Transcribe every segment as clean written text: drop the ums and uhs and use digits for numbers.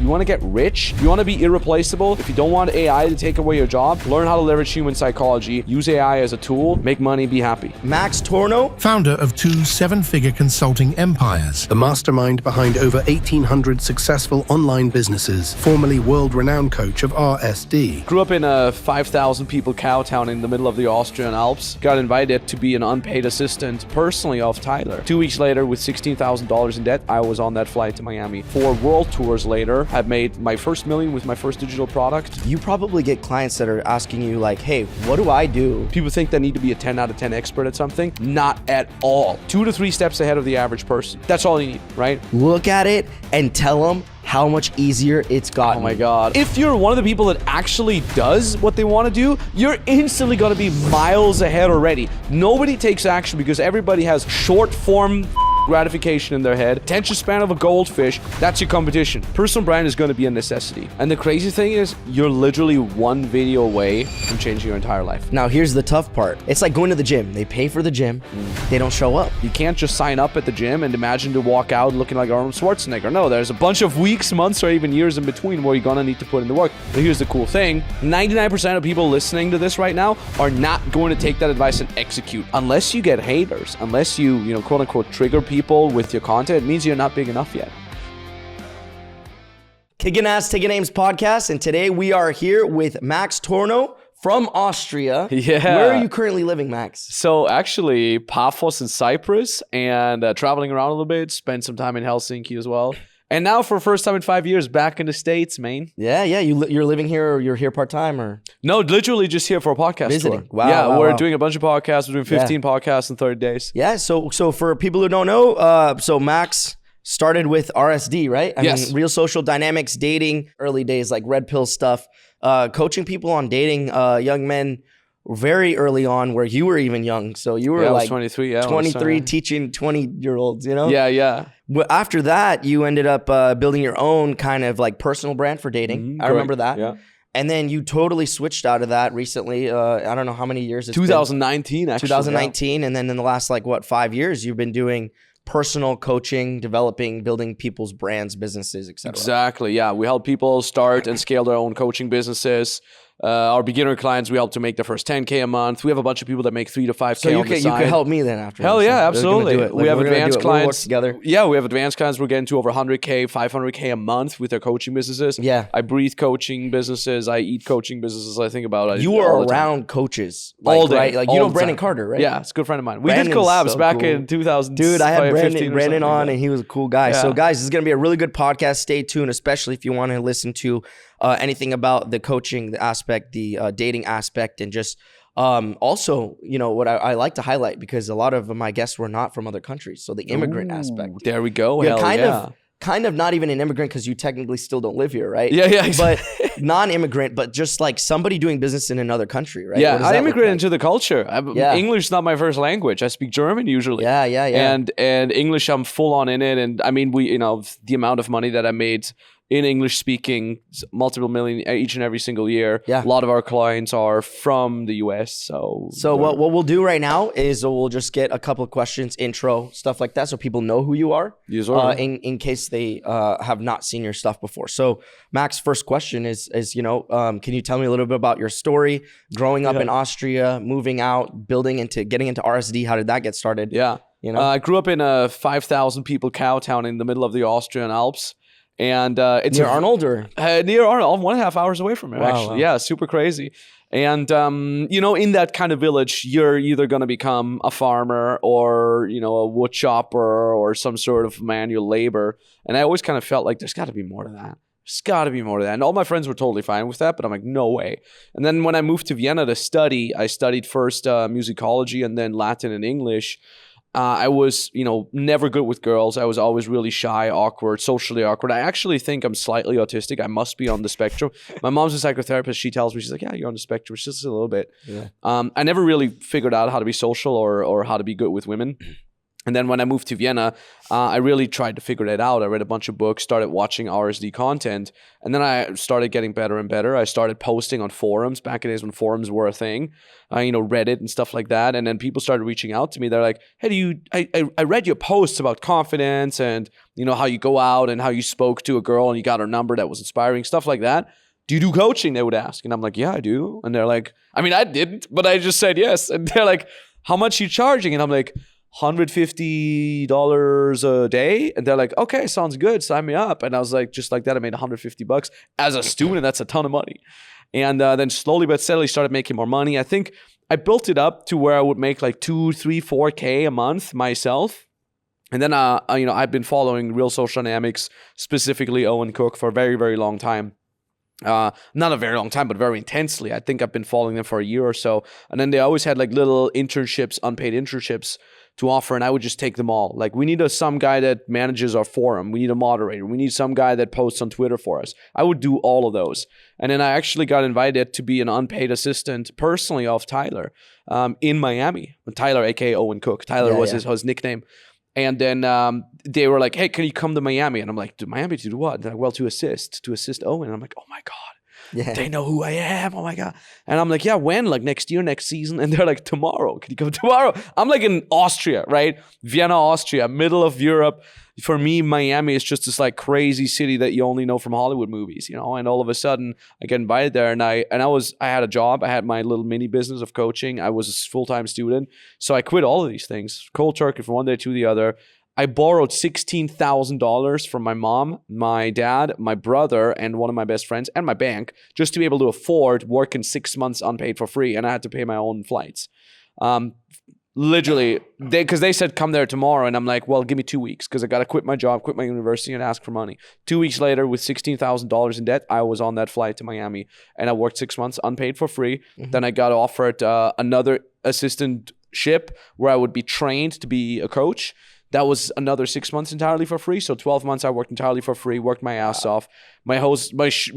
You want to get rich? You want to be irreplaceable? If you don't want AI to take away your job, learn how to leverage human psychology, use AI as a tool, make money, be happy. Max Tornow, founder of 2 seven-figure consulting empires, the mastermind behind over 1,800 successful online businesses, formerly world-renowned coach of RSD. Grew up in a 5,000 people cow town in the middle of the Austrian Alps. Got invited to be an unpaid assistant personally of Tyler. 2 weeks later, with $16,000 in debt, I was on that flight to Miami. 4 world tours later, had made my first million with my first digital product. you probably get clients that are asking you like, hey, what do I do? People think they need to be a 10 out of 10 expert at something. Not at all. 2 to 3 steps ahead of the average person. That's all you need, right? Look at it and tell them how much easier it's gotten. Oh my God. If you're one of the people that actually does what they want to do, you're instantly going to be miles ahead already. Nobody takes action because everybody has short form gratification in their head. Attention span of a goldfish. That's your competition. Personal brand is going to be a necessity. And the crazy thing is, you're literally one video away from changing your entire life. Now here's the tough part. It's like going to the gym. They pay for the gym. They don't show up. You can't just sign up at the gym and imagine to walk out looking like Arnold Schwarzenegger. No, there's a bunch of weeks, months, or even years in between where you're gonna need to put in the work. But here's the cool thing. 99% of people listening to this right now are not going to take that advice and execute. Unless you get haters, unless you quote unquote trigger people with your content, it means you're not big enough yet. Kickin Takin Names podcast, and today we are here with Max Tornow from Austria. Yeah. Where are you currently living, Max? So actually, Paphos in Cyprus, and traveling around a little bit, spent some time in Helsinki as well. And now for the first time in 5 years, back in the States, man. Yeah. You're living here, or you're here part-time, or? No, literally just here for a podcast Visiting. tour. Wow, yeah, wow, we're wow. doing a bunch of podcasts. We're doing 15 podcasts in 30 days. Yeah, so for people who don't know, so Max started with RSD, right? I Yes. mean, real social dynamics, dating, early days, like red pill stuff, coaching people on dating young men very early on, where you were even young. So you were I was like 23, yeah. 23 teaching 20-year-olds, you know? Yeah. Well, after that, you ended up building your own kind of like personal brand for dating. I remember that. Yeah. And then you totally switched out of that recently. I don't know how many years it's 2019, been. actually. 2019. And then in the last 5 years, you've been doing personal coaching, developing, building people's brands, businesses, etc. Exactly. Yeah. We help people start and scale their own coaching businesses. Our beginner clients, we help to make the first 10K a month. We have a bunch of people that make 3 to 5K So on you the can side. help me then after. Hell this. yeah, So we're gonna absolutely. do it. We have We're gonna advanced do it. We'll work clients together. Yeah, we have advanced clients. We're getting to over 100K, 500K a month with their coaching businesses. Yeah. I breathe coaching businesses. I eat coaching businesses. I think about it. You all are the time. around coaches All day, right? Like all you know the Brandon time. Carter, right? Yeah, it's a good friend of mine. We did Brandon's collabs so back cool. in 2000. Dude, I had 15 or Brandon something, on, yeah. and he was a cool guy. Yeah. So, guys, this is going to be a really good podcast. Stay tuned, especially if you want to listen to anything about the coaching aspect, the dating aspect, and just also, what I like to highlight, because a lot of my guests were not from other countries. So the immigrant aspect. There we go. You're Hell kind of not even an immigrant because you technically still don't live here, right? Yeah. But non-immigrant, but just like somebody doing business in another country, right? Yeah, What does I that look immigrated like? into the culture. Yeah. English is not my first language. I speak German usually. Yeah. And English, I'm full on in it. And I mean, the amount of money that I made in English speaking, multiple million each and every single year. Yeah. A lot of our clients are from the US. So what we'll do right now is we'll just get a couple of questions, intro, stuff like that, so people know who you are. Yes, sir. In case they have not seen your stuff before. So Max, first question is can you tell me a little bit about your story, growing up in Austria, moving out, getting into RSD? How did that get started? Yeah. I grew up in a 5,000 people cow town in the middle of the Austrian Alps. And it's near Arnold, or near Arnold. I'm 1.5 hours away from it, Wow, actually. wow. Yeah, super crazy. And in that kind of village, you're either going to become a farmer or a wood chopper or some sort of manual labor. And I always kind of felt like there's got to be more to that. There's got to be more to that. And all my friends were totally fine with that, but I'm like, no way. And then when I moved to Vienna to study, I studied first musicology and then Latin and English. I was, never good with girls. I was always really shy, awkward, socially awkward. I actually think I'm slightly autistic. I must be on the spectrum. My mom's a psychotherapist. She tells me, she's like, yeah, you're on the spectrum. It's just a little bit. Yeah. I never really figured out how to be social or how to be good with women. And then when I moved to Vienna, I really tried to figure that out. I read a bunch of books, started watching RSD content, and then I started getting better and better. I started posting on forums back in the days when forums were a thing, Reddit and stuff like that. And then people started reaching out to me. They're like, hey, I read your posts about confidence and, how you go out and how you spoke to a girl and you got her number that was inspiring, stuff like that. Do you do coaching? They would ask. And I'm like, yeah, I do. And they're like, I didn't, but I just said yes. And they're like, how much are you charging? And I'm like, $150 a day. And they're like, okay, sounds good. Sign me up. And I was like, just like that, I made $150 as a student. That's a ton of money. And then slowly but steadily started making more money. I think I built it up to where I would make like 2, 3, 4K a month myself. And then, I've been following Real Social Dynamics, specifically Owen Cook, for a very, very long time. Not a very long time, but very intensely. I think I've been following them for a year or so. And then they always had like little internships, unpaid internships to offer, and I would just take them all. Like, we need some guy that manages our forum. We need a moderator. We need some guy that posts on Twitter for us. I would do all of those. And then I actually got invited to be an unpaid assistant personally of Tyler in Miami. Tyler, aka Owen Cook. Tyler was his nickname. And then they were like, hey, can you come to Miami? And I'm like, to Miami to do what? And they're like, well, to assist Owen. And I'm like, oh my God. Yeah. They know who I am. Oh my God. And I'm like, yeah, when? Like next year, next season? And they're like, tomorrow. Can you come tomorrow? I'm like in Austria, right? Vienna, Austria, middle of Europe. For me, Miami is just this like crazy city that you only know from Hollywood movies, And all of a sudden I get invited there, and I had a job. I had my little mini business of coaching. I was a full-time student. So I quit all of these things, cold turkey from one day to the other. I borrowed $16,000 from my mom, my dad, my brother, and one of my best friends, and my bank, just to be able to afford working 6 months unpaid for free. And I had to pay my own flights. Literally, because they said, come there tomorrow. And I'm like, well, give me 2 weeks, because I got to quit my job, quit my university, and ask for money. 2 weeks later, with $16,000 in debt, I was on that flight to Miami. And I worked 6 months unpaid for free. Mm-hmm. Then I got offered another assistantship where I would be trained to be a coach. That was another 6 months entirely for free. So 12 months I worked entirely for free, worked my ass off. My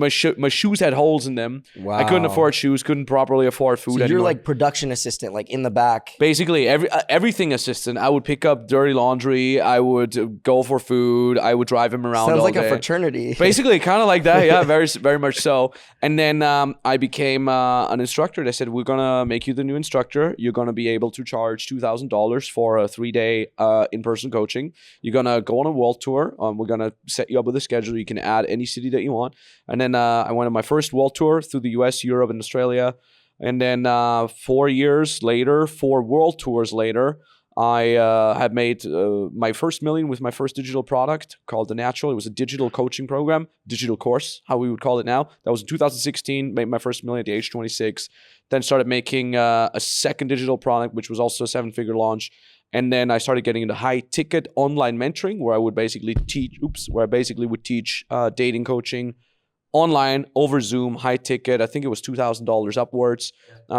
shoes had holes in them. Wow. I couldn't afford shoes, couldn't properly afford food anymore. You're like production assistant, like in the back. Basically, everything assistant. I would pick up dirty laundry. I would go for food. I would drive him around Sounds all like day. A fraternity. Basically, kind of like that. Yeah, very, very much so. And then I became an instructor. They said, we're going to make you the new instructor. You're going to be able to charge $2,000 for a 3-day in-person coaching. You're going to go on a world tour. We're going to set you up with a schedule. You can add any city that you want. And then I went on my first world tour through the US, Europe, and Australia. And then 4 years later, 4 world tours later, I had made my first million with my first digital product called The Natural. It was a digital coaching program, digital course, how we would call it now. That was in 2016, made my first million at the age 26. Then started making a second digital product, which was also a 7-figure launch. And then I started getting into high ticket online mentoring, where I would basically teach dating coaching online over Zoom, high ticket. I think it was $2,000 upwards.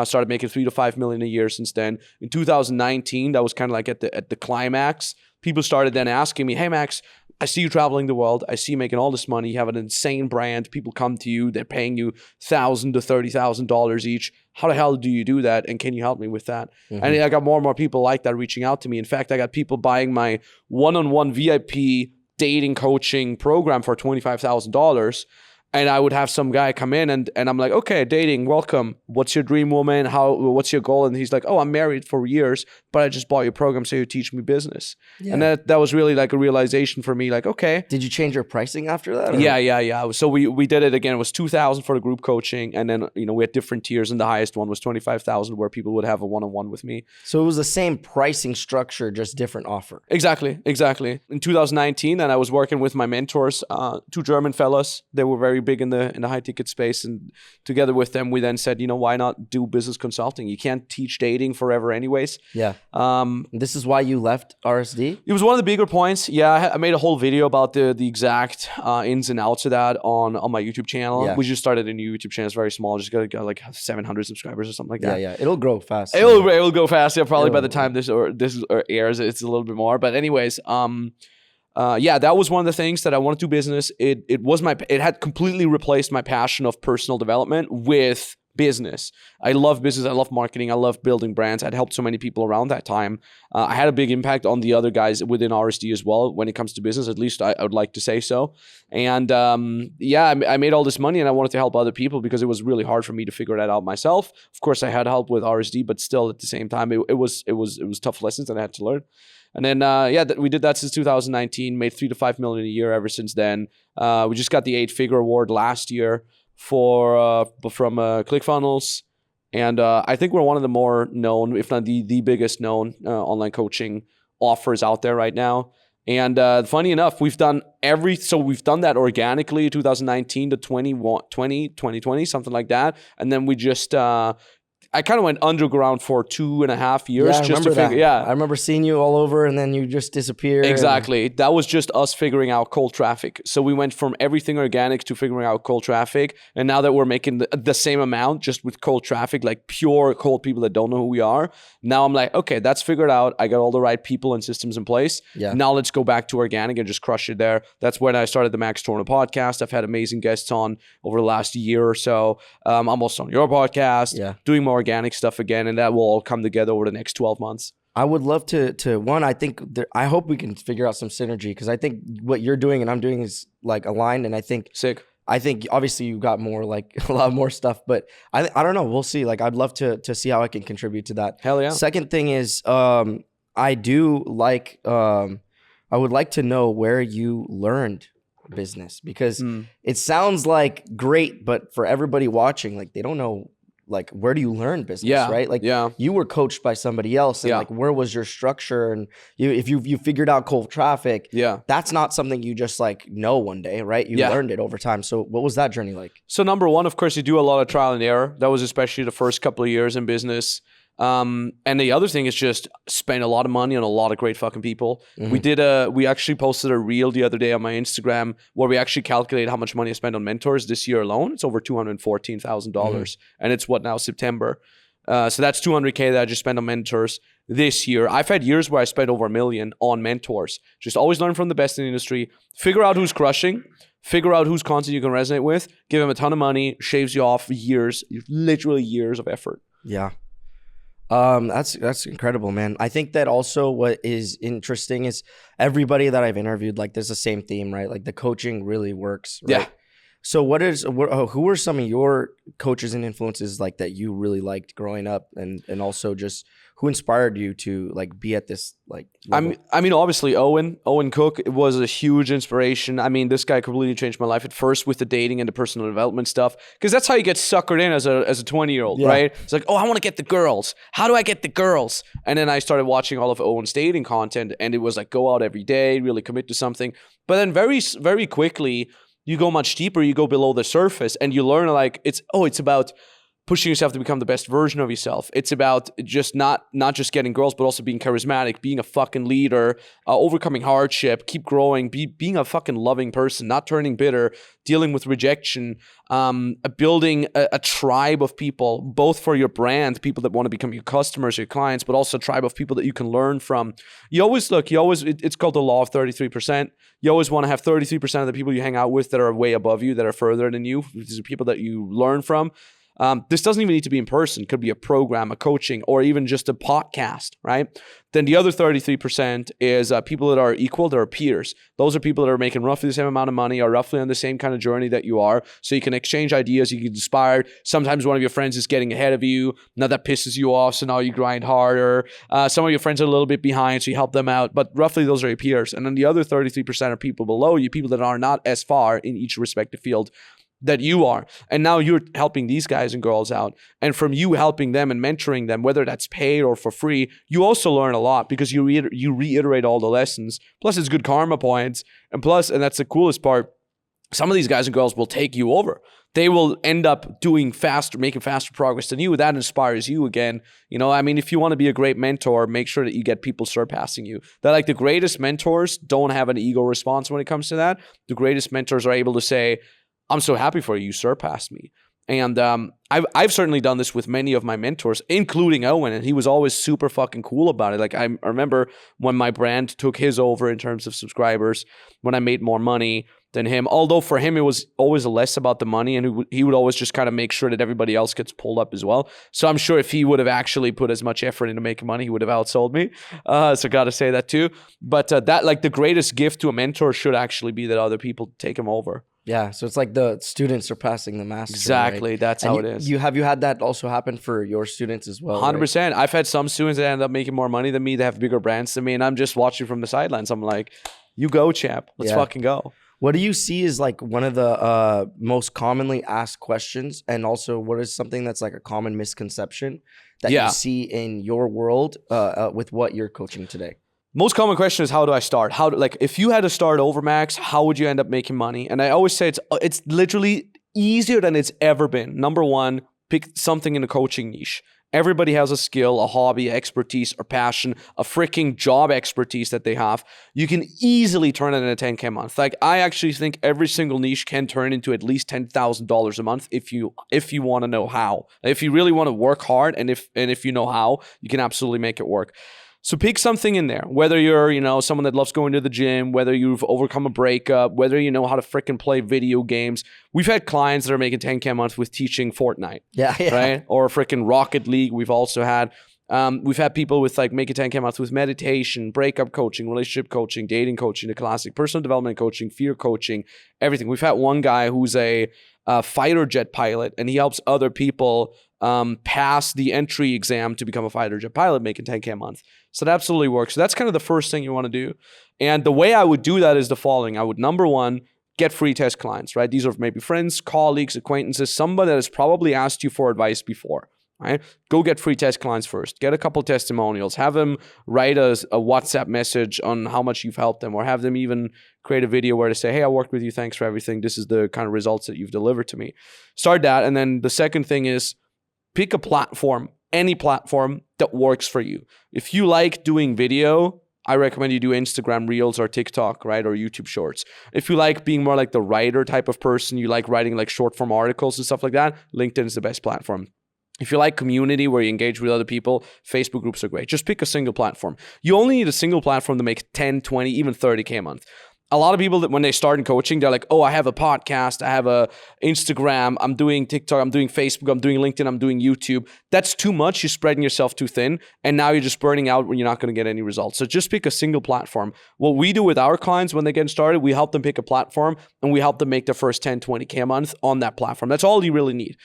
Started making $3 to $5 million a year since then. In 2019, that was kind of like at the climax. People started then asking me, hey, Max, I see you traveling the world. I see you making all this money. You have an insane brand. People come to you. They're paying you $1,000 to $30,000 each. How the hell do you do that? And can you help me with that? Mm-hmm. And I got more and more people like that reaching out to me. In fact, I got people buying my one-on-one VIP dating coaching program for $25,000. And I would have some guy come in and I'm like, okay, dating, welcome. What's your dream woman? What's your goal? And he's like, oh, I'm married for years, but I just bought your program so you teach me business. Yeah. And that was really like a realization for me, like, okay. Did you change your pricing after that? Or? Yeah. So we did it again. It was $2,000 for the group coaching. And then, we had different tiers, and the highest one was $25,000, where people would have a one-on-one with me. So it was the same pricing structure, just different offer. Exactly. In 2019, and I was working with my mentors, 2 German fellas. They were very big in the high ticket space, and together with them we then said, why not do business consulting? You can't teach dating forever anyways. Yeah. This is why you left RSD? It was one of the bigger points. Yeah, I made a whole video about the exact ins and outs of that on my YouTube channel. Yeah. We just started a new YouTube channel. It's very small. Just got like 700 subscribers or something like that. Yeah. It'll grow fast. It'll go fast. Yeah, probably by the time this airs, it's a little bit more. But anyways, that was one of the things that I wanted to do business. It had completely replaced my passion of personal development with business. I love business. I love marketing. I love building brands. I'd helped so many people around that time. I had a big impact on the other guys within RSD as well when it comes to business. At least I would like to say so. And I made all this money and I wanted to help other people because it was really hard for me to figure that out myself. Of course, I had help with RSD, but still at the same time, it was tough lessons that I had to learn. And then, we did that since 2019, made 3 to 5 million a year ever since then. We just got the 8-figure award last year from ClickFunnels. And I think we're one of the more known, if not the biggest known online coaching offers out there right now. And funny enough, we've done that organically 2019 to 2020, something like that. And then we just... I kind of went underground for 2.5 years. Yeah, I just remember to figure. that. I remember seeing you all over, and then you just disappeared. Exactly. That was just us figuring out cold traffic. So we went from everything organic to figuring out cold traffic. And now that we're making the same amount just with cold traffic, like pure cold people that don't know who we are, now I'm like, okay, that's figured out. I got all the right people and systems in place. Yeah. Now let's go back to organic and just crush it there. That's when I started the Max Tornow podcast. I've had amazing guests on over the last year or so. I'm also on your podcast, doing more organic stuff again, and that will all come together over the next 12 months. I would love to one, I think I hope we can figure out some synergy, because I think what you're doing and I'm doing is like aligned, and I think sick. I think obviously you got more, like a lot more stuff, but I don't know, we'll see. Like I'd love to see how I can contribute to that. Hell yeah. Second thing is I do like I would like to know where you learned business, because it sounds like great, but for everybody watching, like they don't know, like, where do you learn business, right? Like, you were coached by somebody else, and like, where was your structure? And if you figured out cold traffic, that's not something you just like know one day, right? You learned it over time. So what was that journey like? So number one, of course, you do a lot of trial and error. That was especially the first couple of years in business. And the other thing is just spend a lot of money on a lot of great fucking people. We actually posted a reel the other day on my Instagram where we actually calculated how much money I spent on mentors this year alone. It's over $214,000, and it's now September. So that's $200K that I just spent on mentors this year. I've had years where I spent over $1 million on mentors. Just always learn from the best in the industry. Figure out who's crushing. Figure out whose content you can resonate with. Give them a ton of money. Shaves you off years, literally years of effort. Yeah. That's incredible, man. I think that also what is interesting is everybody that I've interviewed, like there's the same theme, right? Like the coaching really works, right? Yeah. So who were some of your coaches and influences like that you really liked growing up, and also just who inspired you to like be at this like level? I mean, obviously Owen Cook was a huge inspiration. I mean, this guy completely changed my life at first with the dating and the personal development stuff, because that's how you get suckered in as a 20-year-old, right? It's like, oh, I want to get the girls. How do I get the girls? And then I started watching all of Owen's dating content, and it was like, go out every day, really commit to something. But then very, very quickly, you go much deeper, you go below the surface, and you learn like, it's about pushing yourself to become the best version of yourself. It's about just not just getting girls, but also being charismatic, being a fucking leader, overcoming hardship, keep growing, being a fucking loving person, not turning bitter, dealing with rejection, building a tribe of people, both for your brand, people that want to become your customers, your clients, but also a tribe of people that you can learn from. It's called the law of 33%. You always want to have 33% of the people you hang out with that are way above you, that are further than you. These are people that you learn from. This doesn't even need to be in person. It could be a program, a coaching, or even just a podcast, right? Then the other 33% is people that are equal, that are peers. Those are people that are making roughly the same amount of money, or roughly on the same kind of journey that you are. So you can exchange ideas, you get inspired. Sometimes one of your friends is getting ahead of you. Now that pisses you off, so now you grind harder. Some of your friends are a little bit behind, so you help them out. But roughly those are your peers. And then the other 33% are people below you, people that are not as far in each respective field that you are. And now you're helping these guys and girls out. And from you helping them and mentoring them, whether that's paid or for free, you also learn a lot, because you reiterate all the lessons. Plus it's good karma points. And plus, and that's the coolest part, some of these guys and girls will take you over. They will end up making faster progress than you. That inspires you again. You know, I mean, if you want to be a great mentor, make sure that you get people surpassing you. That like the greatest mentors don't have an ego response when it comes to that. The greatest mentors are able to say, I'm so happy for you. You surpassed me. And I've certainly done this with many of my mentors, including Owen, and he was always super fucking cool about it. Like I remember when my brand took his over in terms of subscribers, when I made more money, than him. Although for him, it was always less about the money, and he would always just kind of make sure that everybody else gets pulled up as well. So I'm sure if he would have actually put as much effort into making money, he would have outsold me. So got to say that too. But that, like, the greatest gift to a mentor should actually be that other people take him over. Yeah, so it's like the students surpassing the master. Exactly, right? that's And how it is. Have you had that also happen for your students as well? 100%. I've had some students that end up making more money than me, that have bigger brands than me, and I'm just watching from the sidelines. I'm like, you go, champ. Let's fucking go. What do you see as like one of the most commonly asked questions, and also what is something that's like a common misconception that you see in your world with what you're coaching today? Most common question is, how do I start? If you had to start over, Max, how would you end up making money? And I always say it's literally easier than it's ever been. Number one, pick something in a coaching niche. Everybody has a skill, a hobby, expertise, or passion, a freaking job expertise that they have. You can easily turn it into 10K a month. Like, I actually think every single niche can turn into at least $10,000 a month if you want to know how. If you really want to work hard, and if you know how, you can absolutely make it work. So pick something in there, whether you're, someone that loves going to the gym, whether you've overcome a breakup, whether you know how to freaking play video games. We've had clients that are making 10K a month with teaching Fortnite, right? Or freaking Rocket League. We've also had, we've had people with like making 10K a month with meditation, breakup coaching, relationship coaching, dating coaching, the classic, personal development coaching, fear coaching, everything. We've had one guy who's a fighter jet pilot, and he helps other people pass the entry exam to become a fighter jet pilot, making 10K a month. So that absolutely works. So that's kind of the first thing you want to do. And the way I would do that is the following. I would, number one, get free test clients, right? These are maybe friends, colleagues, acquaintances, somebody that has probably asked you for advice before, right? Go get free test clients first. Get a couple testimonials. Have them write a WhatsApp message on how much you've helped them, or have them even create a video where they say, hey, I worked with you. Thanks for everything. This is the kind of results that you've delivered to me. Start that. And then the second thing is pick a platform, any platform that works for you. If you like doing video, I recommend you do Instagram Reels or TikTok, right? Or YouTube Shorts. If you like being more like the writer type of person, you like writing like short form articles and stuff like that, LinkedIn is the best platform. If you like community where you engage with other people, Facebook groups are great. Just pick a single platform. You only need a single platform to make 10, 20, even 30K a month. A lot of people that when they start in coaching, they're like, oh, I have a podcast, I have a Instagram, I'm doing TikTok, I'm doing Facebook, I'm doing LinkedIn, I'm doing YouTube. That's too much. You're spreading yourself too thin. And now you're just burning out when you're not going to get any results. So just pick a single platform. What we do with our clients when they get started, we help them pick a platform, and we help them make their first 10, 20K a month on that platform. That's all you really need.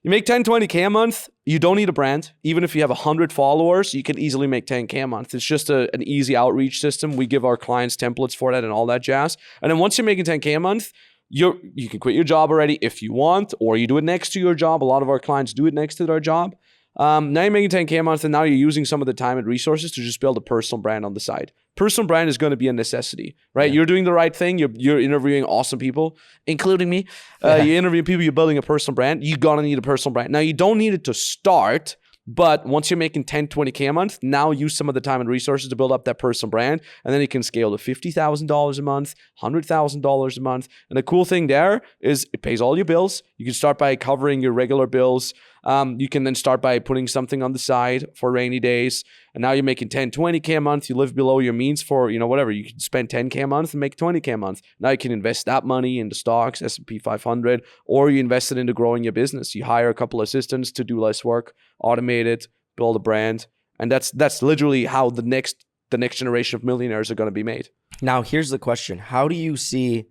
You make 10, 20K a month, you don't need a brand. Even if you have 100 followers, you can easily make 10K a month. It's just an easy outreach system. We give our clients templates for that and all that jazz. And then once you're making 10K a month, you can quit your job already if you want, or you do it next to your job. A lot of our clients do it next to their job. Now you're making 10K a month, and now you're using some of the time and resources to just build a personal brand on the side. Personal brand is going to be a necessity, right? Yeah. You're doing the right thing. You're interviewing awesome people, including me. You're interviewing people. You're building a personal brand. You're going to need a personal brand. Now, you don't need it to start, but once you're making 10, 20K a month, now use some of the time and resources to build up that personal brand, and then you can scale to $50,000 a month, $100,000 a month. And the cool thing there is it pays all your bills. You can start by covering your regular bills. You can then start by putting something on the side for rainy days. And now you're making 10, 20K a month. You live below your means for, whatever. You can spend 10K a month and make 20K a month. Now you can invest that money into stocks, S&P 500, or you invest it into growing your business. You hire a couple assistants to do less work, automate it, build a brand. And that's literally how the next generation of millionaires are going to be made. Now, here's the question. How do you see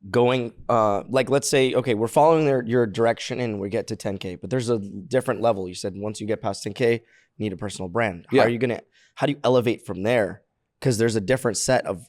going, let's say, okay, we're following your direction and we get to 10K, but there's a different level. You said once you get past 10K, you need a personal brand. How do you elevate from there? Because there's a different set of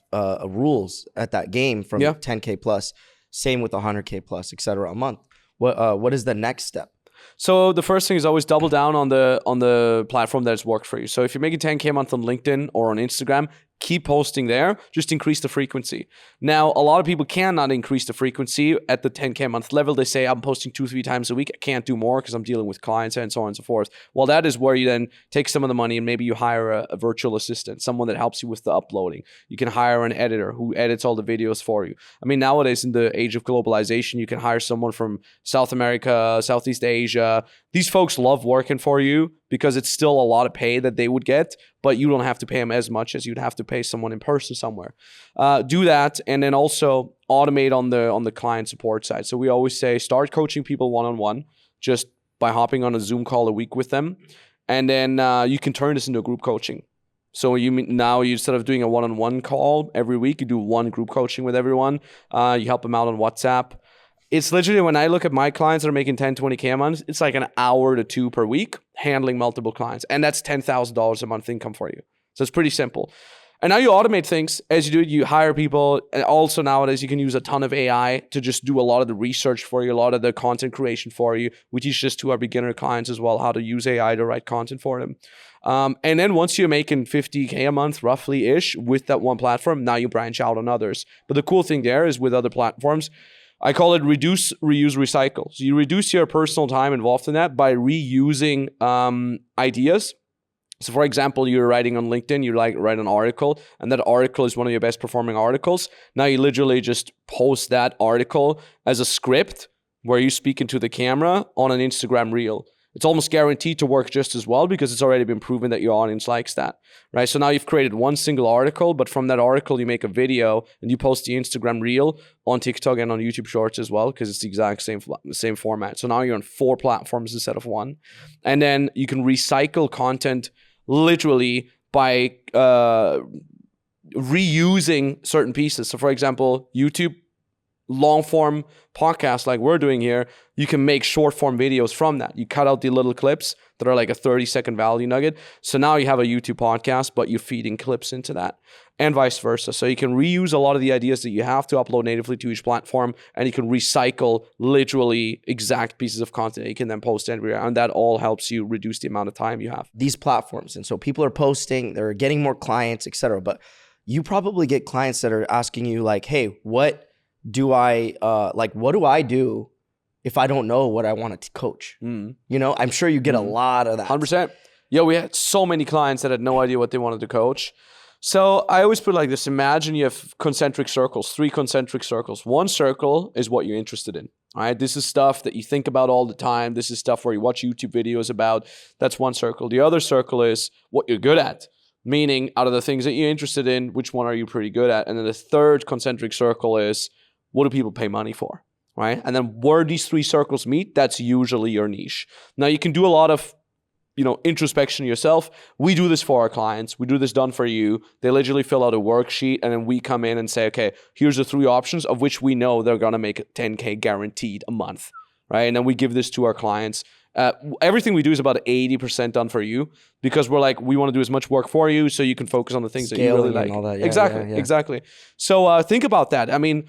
rules at that game from 10K plus, same with 100K plus, et cetera, a month. What is the next step? So the first thing is always double down on the platform that's worked for you. So if you're making 10K a month on LinkedIn or on Instagram, keep posting there, just increase the frequency. Now, a lot of people cannot increase the frequency at the 10K a month level. They say, I'm posting 2-3 times a week. I can't do more because I'm dealing with clients and so on and so forth. Well, that is where you then take some of the money and maybe you hire a virtual assistant, someone that helps you with the uploading. You can hire an editor who edits all the videos for you. I mean, nowadays in the age of globalization, you can hire someone from South America, Southeast Asia. These folks love working for you because it's still a lot of pay that they would get, but you don't have to pay them as much as you'd have to pay someone in person somewhere. Do that. And then also automate on the client support side. So we always say start coaching people one-on-one just by hopping on a Zoom call a week with them. And then you can turn this into group coaching. So now instead of doing a one-on-one call every week, you do one group coaching with everyone. You help them out on WhatsApp. It's literally, when I look at my clients that are making 10, 20K a month, it's like an hour to 2 per week handling multiple clients. And that's $10,000 a month income for you. So it's pretty simple. And now you automate things. As you do it, you hire people. And also nowadays, you can use a ton of AI to just do a lot of the research for you, a lot of the content creation for you. We teach this to our beginner clients as well, how to use AI to write content for them. And then once you're making 50K a month, roughly-ish, with that one platform, now you branch out on others. But the cool thing there is with other platforms, I call it reduce, reuse, recycle. So you reduce your personal time involved in that by reusing ideas. So for example, you're writing on LinkedIn, you write an article, and that article is one of your best performing articles. Now you literally just post that article as a script where you speak into the camera on an Instagram reel. It's almost guaranteed to work just as well because it's already been proven that your audience likes that, right? So now you've created one single article, but from that article, you make a video and you post the Instagram reel on TikTok and on YouTube Shorts as well because it's the exact same format. So now you're on 4 platforms instead of 1. And then you can recycle content literally by reusing certain pieces. So for example, YouTube, long form podcasts like we're doing here, you can make short form videos from that. You cut out the little clips that are like a 30-second value nugget. So now you have a YouTube podcast, but you're feeding clips into that, and vice versa. So you can reuse a lot of the ideas that you have to upload natively to each platform, and you can recycle literally exact pieces of content that you can then post everywhere. And that all helps you reduce the amount of time you have. These platforms. And so people are posting, they're getting more clients, etc. But you probably get clients that are asking you like, hey, what do I do if I don't know what I want to coach? You know, I'm sure you get a lot of that. 100%. Yeah, we had so many clients that had no idea what they wanted to coach. So I always put it like this. Imagine you have concentric circles, 3 concentric circles. One circle is what you're interested in. All right, this is stuff that you think about all the time. This is stuff where you watch YouTube videos about. That's one circle. The other circle is what you're good at. Meaning, out of the things that you're interested in, which one are you pretty good at? And then the third concentric circle is, what do people pay money for, right? And then where these 3 circles meet, that's usually your niche. Now you can do a lot of, introspection yourself. We do this for our clients. We do this done for you. They literally fill out a worksheet, and then we come in and say, okay, here's the 3 options of which we know they're going to make 10K guaranteed a month, right? And then we give this to our clients. Everything we do is about 80% done for you because we're like, we want to do as much work for you so you can focus on the things Scaling that you really like. And all that. Yeah, Exactly. So think about that. I mean,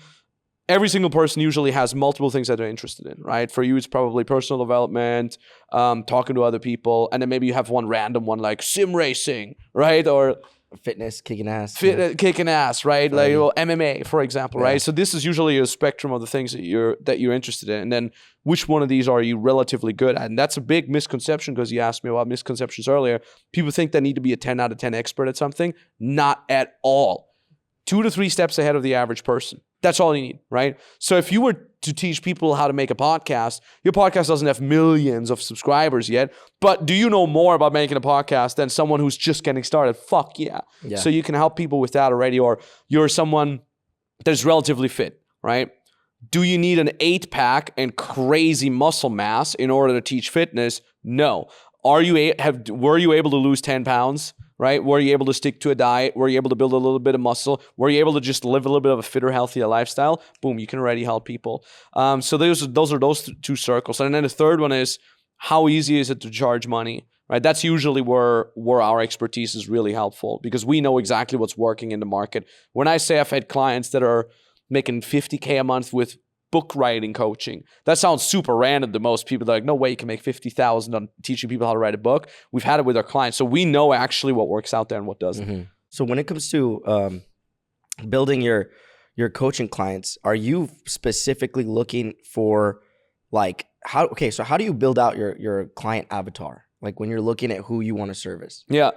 every single person usually has multiple things that they're interested in, right? For you, it's probably personal development, talking to other people, and then maybe you have one random one like sim racing, right? Or fitness, kicking ass. Kicking ass, right? Like MMA, for example, right? So this is usually a spectrum of the things that you're interested in, and then which one of these are you relatively good at? And that's a big misconception because you asked me about misconceptions earlier. People think they need to be a 10 out of 10 expert at something. Not at all. 2 to 3 steps ahead of the average person. That's all you need, right? So if you were to teach people how to make a podcast, your podcast doesn't have millions of subscribers yet, but do you know more about making a podcast than someone who's just getting started? Fuck yeah. So you can help people with that already, or you're someone that's relatively fit, right? Do you need an 8-pack and crazy muscle mass in order to teach fitness? No. Were you able to lose 10 pounds? Right? Were you able to stick to a diet? Were you able to build a little bit of muscle? Were you able to just live a little bit of a fitter, healthier lifestyle? Boom, you can already help people. So those are those 2 circles. And then the third one is, how easy is it to charge money? Right? That's usually where our expertise is really helpful because we know exactly what's working in the market. When I say I've had clients that are making 50K a month with book writing coaching. That sounds super random to most people. They're like, no way you can make 50,000 on teaching people how to write a book. We've had it with our clients. So we know actually what works out there and what doesn't. So when it comes to building your coaching clients, are you specifically looking for like, how do you build out your client avatar? Like when you're looking at who you want to service? Yeah.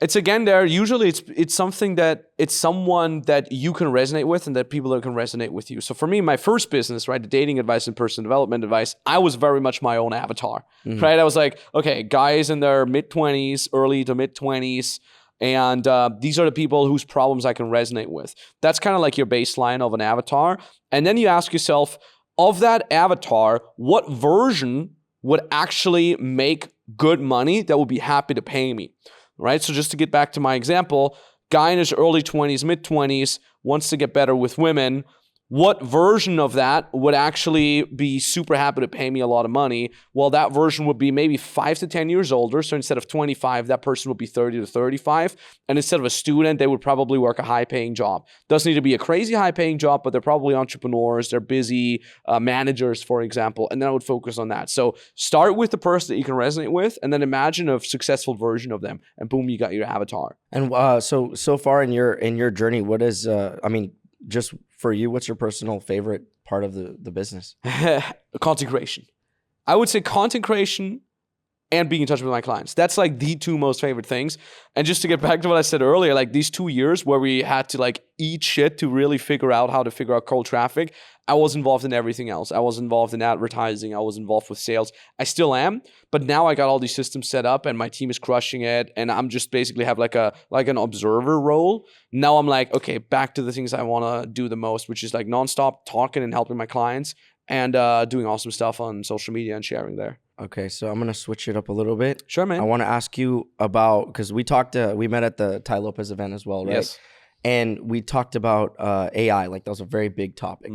It's again there. Usually it's something that it's someone that you can resonate with and that people can resonate with you. So for me, my first business, right, the dating advice and personal development advice, I was very much my own avatar, right? I was like, okay, guys in their mid-20s, early to mid-20s, And these are the people whose problems I can resonate with. That's kind of like your baseline of an avatar. And then you ask yourself, of that avatar, what version would actually make good money that would be happy to pay me, right? So just to get back to my example, guy in his early 20s, mid 20s, wants to get better with women. What version of that would actually be super happy to pay me a lot of money? Well, that version would be maybe 5 to 10 years older. So instead of 25, that person would be 30 to 35. And instead of a student, they would probably work a high-paying job. Doesn't need to be a crazy high-paying job, but they're probably entrepreneurs. They're busy managers, for example. And then I would focus on that. So start with the person that you can resonate with, and then imagine a successful version of them. And boom, you got your avatar. And so far in your journey, what is just for you, what's your personal favorite part of the business? Content creation. I would say content creation and being in touch with my clients. That's like the two most favorite things. And just to get back to what I said earlier, like these 2 years where we had to like eat shit to really figure out how to figure out cold traffic, I was involved in everything else. I was involved in advertising. I was involved with sales. I still am, but now I got all these systems set up and my team is crushing it. And I'm just basically have like an observer role. Now I'm like, okay, back to the things I want to do the most, which is like nonstop talking and helping my clients and doing awesome stuff on social media and sharing there. Okay, so I'm going to switch it up a little bit. Sure, man. I want to ask you about, because we met at the Ty Lopez event as well, right? Yes. And we talked about AI, like that was a very big topic.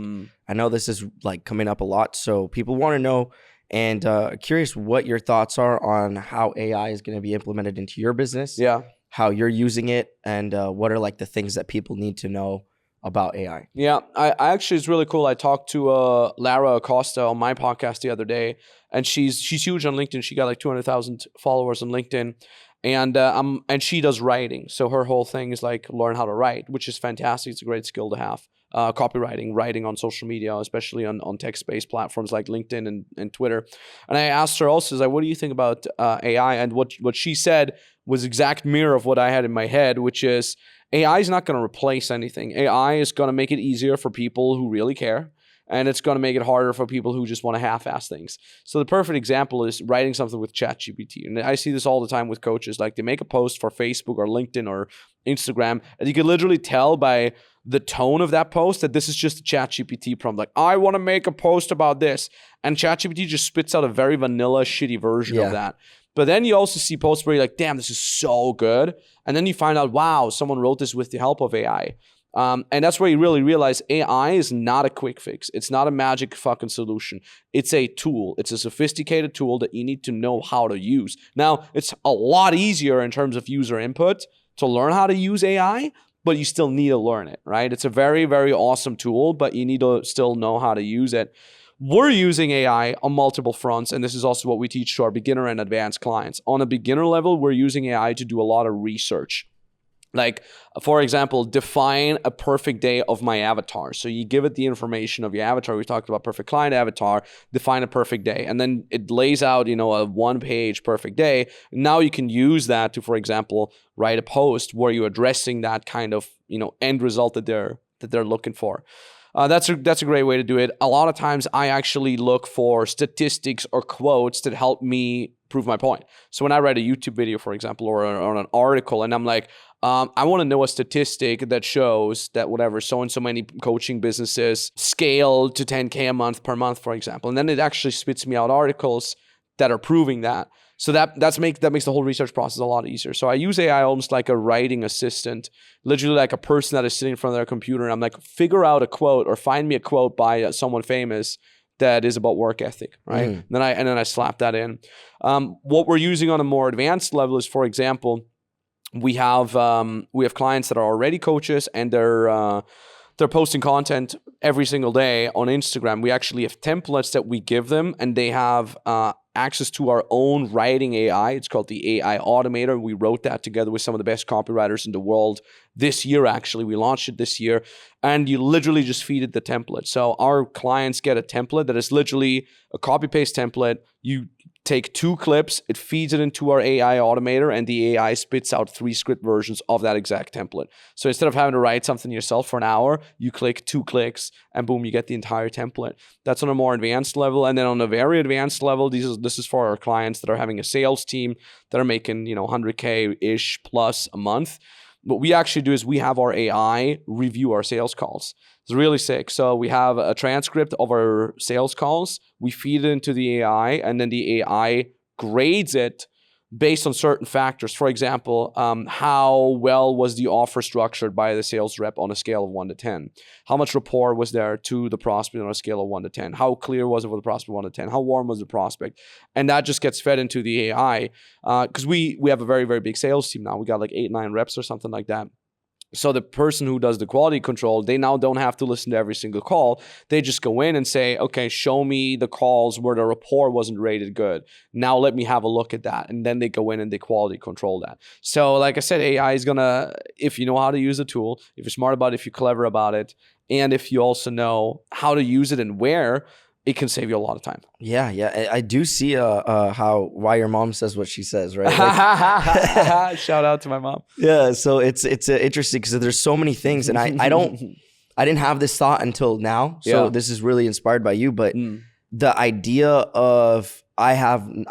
I know this is like coming up a lot, so people want to know and curious what your thoughts are on how AI is going to be implemented into your business, how you're using it, and what are like the things that people need to know about AI. Yeah, I actually, it's really cool. I talked to Lara Acosta on my podcast the other day, and she's huge on LinkedIn. She got like 200,000 followers on LinkedIn. And she does writing. So her whole thing is like learn how to write, which is fantastic. It's a great skill to have. Copywriting, writing on social media, especially on text-based platforms like LinkedIn and Twitter. And I asked her also, like, what do you think about AI? And what she said was exact mirror of what I had in my head, which is AI is not going to replace anything. AI is going to make it easier for people who really care. And it's going to make it harder for people who just want to half-ass things. So the perfect example is writing something with ChatGPT. And I see this all the time with coaches. Like they make a post for Facebook or LinkedIn or Instagram, and you can literally tell by the tone of that post that this is just a ChatGPT prompt. Like, I want to make a post about this. And ChatGPT just spits out a very vanilla, shitty version of that. But then you also see posts where you're like, damn, this is so good. And then you find out, wow, someone wrote this with the help of AI. And that's where you really realize AI is not a quick fix. It's not a magic fucking solution. It's a tool. It's a sophisticated tool that you need to know how to use. Now, it's a lot easier in terms of user input to learn how to use AI, but you still need to learn it, right? It's a very, very awesome tool, but you need to still know how to use it. We're using AI on multiple fronts, and this is also what we teach to our beginner and advanced clients. On a beginner level, we're using AI to do a lot of research. Like, for example, define a perfect day of my avatar. So you give it the information of your avatar. We talked about perfect client avatar, define a perfect day. And then it lays out, a 1-page perfect day. Now you can use that to, for example, write a post where you're addressing that kind of, end result that they're looking for. That's a great way to do it. A lot of times I actually look for statistics or quotes that help me prove my point. So when I write a YouTube video, for example, or an article, and I'm like, I want to know a statistic that shows that whatever, so and so many coaching businesses scale to 10K a month per month, for example. And then it actually spits me out articles that are proving that. So that makes the whole research process a lot easier. So I use AI almost like a writing assistant, literally like a person that is sitting in front of their computer. And I'm like, figure out a quote or find me a quote by someone famous that is about work ethic, right? And then I slap that in. What we're using on a more advanced level is, for example, we have clients that are already coaches and they're posting content every single day on Instagram. We actually have templates that we give them, and they have access to our own writing AI. It's called the AI Automator. We wrote that together with some of the best copywriters in the world this year, actually. We launched it this year, and you literally just feed it the template. So our clients get a template that is literally a copy-paste template. You take 2 clips, it feeds it into our AI automator, and the AI spits out 3 script versions of that exact template. So instead of having to write something yourself for an hour, you click 2 clicks and boom, you get the entire template. That's on a more advanced level. And then on a very advanced level, this is for our clients that are having a sales team that are making, 100K-ish plus a month. What we actually do is we have our AI review our sales calls. It's really sick. So we have a transcript of our sales calls. We feed it into the AI, and then the AI grades it based on certain factors. For example, how well was the offer structured by the sales rep on a scale of 1 to 10? How much rapport was there to the prospect on a scale of 1 to 10? How clear was it for the prospect 1 to 10? How warm was the prospect? And that just gets fed into the AI because we have a very, very big sales team now. We got like 8-9 reps or something like that. So the person who does the quality control, they now don't have to listen to every single call. They just go in and say, okay, show me the calls where the rapport wasn't rated good. Now let me have a look at that. And then they go in and they quality control that. So like I said, AI is going to, if you know how to use the tool, if you're smart about it, if you're clever about it, and if you also know how to use it and where, it can save you a lot of time. Yeah. I do see why your mom says what she says, right? Like, shout out to my mom. Yeah, so it's interesting because there's so many things, and I didn't have this thought until now. So this is really inspired by you. But the idea of I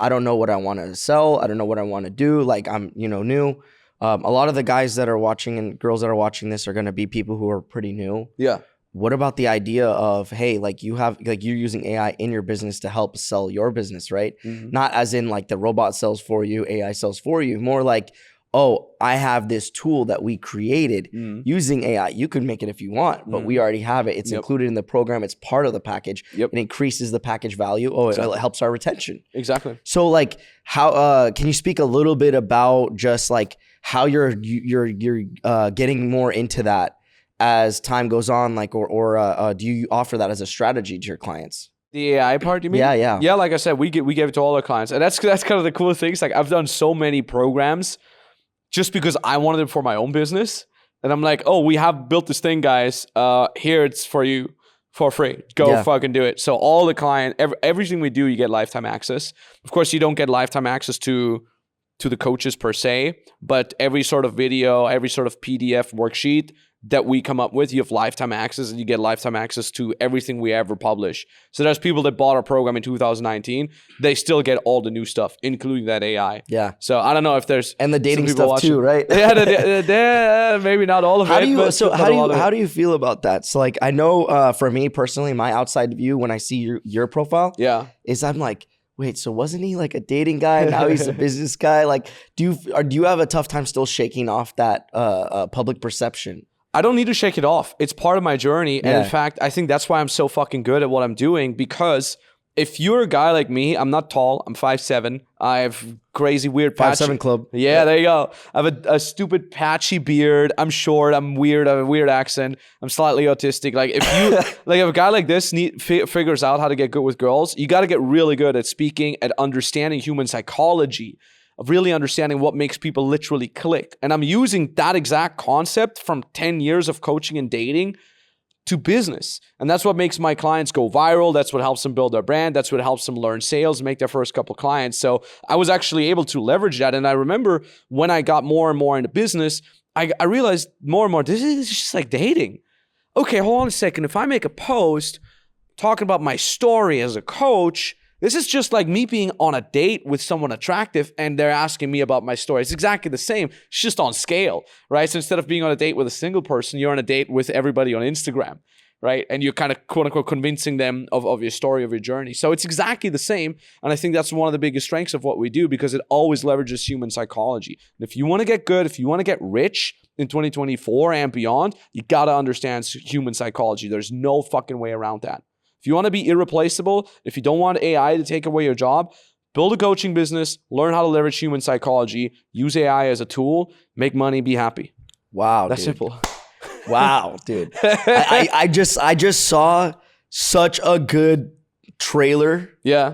don't know what I want to sell. I don't know what I want to do. Like I'm new. A lot of the guys that are watching and girls that are watching this are going to be people who are pretty new. Yeah. What about the idea of, hey, like you're using AI in your business to help sell your business, right? Not as in like the robot sells for you, AI sells for you. More like, oh, I have this tool that we created using AI. You could make it if you want, but we already have it. It's included in the program. It's part of the package. It increases the package value. Oh, it helps our retention. Exactly. So like how can you speak a little bit about just like how you're getting more into that as time goes on, like, or do you offer that as a strategy to your clients? The AI part, you mean? Yeah. Yeah, like I said, we give it to all our clients. And that's kind of the cool things. Like I've done so many programs just because I wanted them for my own business. And I'm like, oh, we have built this thing, guys. Here it's for you for free. Go fucking do it. So all the client, everything we do, you get lifetime access. Of course, you don't get lifetime access to the coaches per se, but every sort of video, every sort of PDF worksheet that we come up with, you have lifetime access, and you get lifetime access to everything we ever publish. So there's people that bought our program in 2019, they still get all the new stuff, including that AI. Yeah. So I don't know if there's and the dating stuff too, right? Yeah, maybe not all of it. How do you feel about that? So like I know for me personally, my outside view when I see your profile, is I'm like, wait, so wasn't he like a dating guy? Now he's a business guy. Like, do you have a tough time still shaking off that public perception? I don't need to shake it off. It's part of my journey. And in fact, I think that's why I'm so fucking good at what I'm doing, because if you're a guy like me, I'm not tall. I'm 5'7". I have crazy weird patchy. 5'7" club. Yeah, there you go. I have a stupid patchy beard. I'm short. I'm weird. I have a weird accent. I'm slightly autistic. Like if you if a guy like this figures out how to get good with girls, you got to get really good at speaking, at understanding human psychology, of really understanding what makes people literally click. And I'm using that exact concept from 10 years of coaching and dating to business. And that's what makes my clients go viral. That's what helps them build their brand. That's what helps them learn sales, make their first couple clients. So I was actually able to leverage that. And I remember when I got more and more into business, I realized more and more, this is just like dating. Okay, hold on a second. If I make a post talking about my story as a coach, this is just like me being on a date with someone attractive and they're asking me about my story. It's exactly the same. It's just on scale, right? So instead of being on a date with a single person, you're on a date with everybody on Instagram, right? And you're kind of quote unquote convincing them of your story, of your journey. So it's exactly the same. And I think that's one of the biggest strengths of what we do, because it always leverages human psychology. And if you want to get good, if you want to get rich in 2024 and beyond, you got to understand human psychology. There's no fucking way around that. If you want to be irreplaceable, if you don't want AI to take away your job, build a coaching business, learn how to leverage human psychology, use AI as a tool, make money, be happy. Wow, that's dude. simple. Wow, dude. I just saw such a good trailer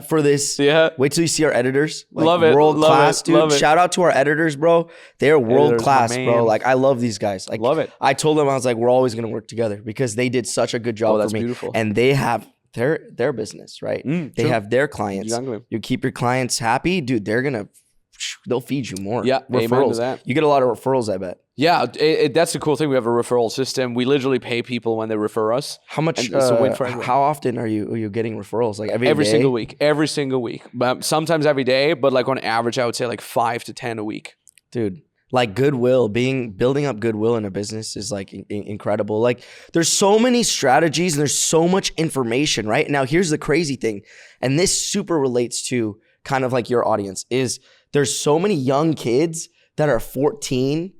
for this. Yeah. Wait till you see our editors. Like, love it. World class, dude. Love it. Shout out to our editors, bro. They're world class, bro. Like I love these guys. Like love it. I told them I was like, we're always gonna work together because they did such a good job for me. Beautiful. And they have their business, right? They true. have their clients. Exactly. You keep your clients happy, dude, they'll feed you more. Yeah, amen to referrals. that. You get a lot of referrals, I bet. Yeah, that's the cool thing. We have a referral system. We literally pay people when they refer us. How much? And it's a win for everyone. How often are you getting referrals? Like every day? single week. Every single week. But sometimes every day. But like on average, I would say like 5 to 10 a week. Dude, like goodwill, building up goodwill in a business is like incredible. Like there's so many strategies and there's so much information, right? Now here's the crazy thing, and this super relates to kind of like your audience, is there's so many young kids that are 13,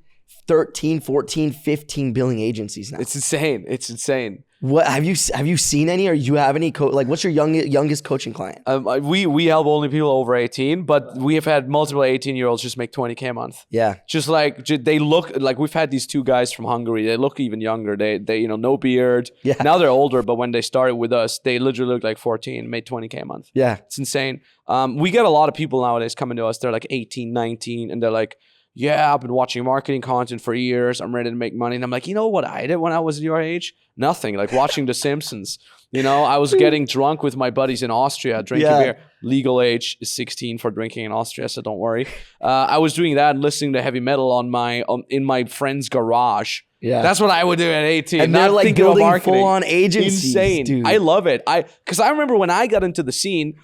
14, 15 building agencies now. It's insane. It's insane. What have you seen any, or you have any like what's your youngest coaching client? We help only people over 18, but we have had multiple 18-year-olds just make 20K a month. Yeah. Just like they look like, we've had these 2 guys from Hungary. They look even younger. They no beard. Yeah. Now they're older, but when they started with us, they literally looked like 14, made 20K a month. Yeah. It's insane. We get a lot of people nowadays coming to us. They're like 18, 19, and they're like, yeah, I've been watching marketing content for years. I'm ready to make money. And I'm like, you know what I did when I was your age? Nothing. Like watching The Simpsons. I was getting drunk with my buddies in Austria, drinking beer. Legal age is 16 for drinking in Austria, so don't worry. I was doing that and listening to heavy metal in my friend's garage. Yeah. That's what I would do at 18. And they're like building full-on agencies. Insane. Dude. I love it. Because I remember when I got into the scene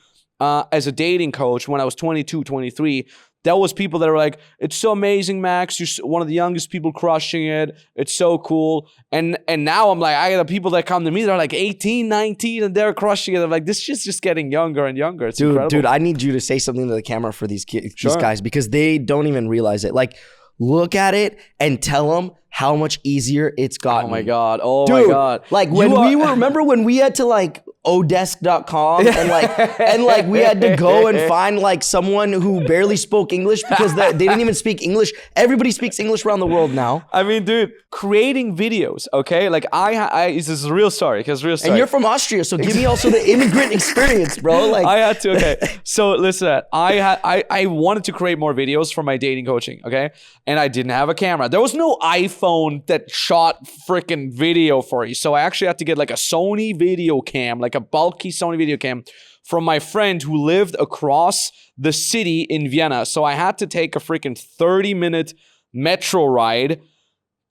as a dating coach when I was 22, 23, there was people that were like, it's so amazing, Max. You're one of the youngest people crushing it. It's so cool. And now I'm like, I got people that come to me, they're like 18, 19, and they're crushing it. I'm like, this shit's just getting younger and younger. It's incredible. Dude, I need you to say something to the camera for these guys, because they don't even realize it. Like, look at it and tell them how much easier it's gotten. Oh my God. Oh Dude, my God. Like remember when we had to like odesk.com and like we had to go and find like someone who barely spoke English because they didn't even speak English. Everybody speaks English around the world now. I mean, dude, creating videos, okay? Like this is a real story, And you're from Austria, so give me also the immigrant experience, bro. Like I had to, okay. So listen, I wanted to create more videos for my dating coaching, okay? And I didn't have a camera. There was no iPhone that shot freaking video for you. So I actually had to get like a Sony video cam, like a bulky Sony video cam from my friend who lived across the city in Vienna. So I had to take a freaking 30-minute metro ride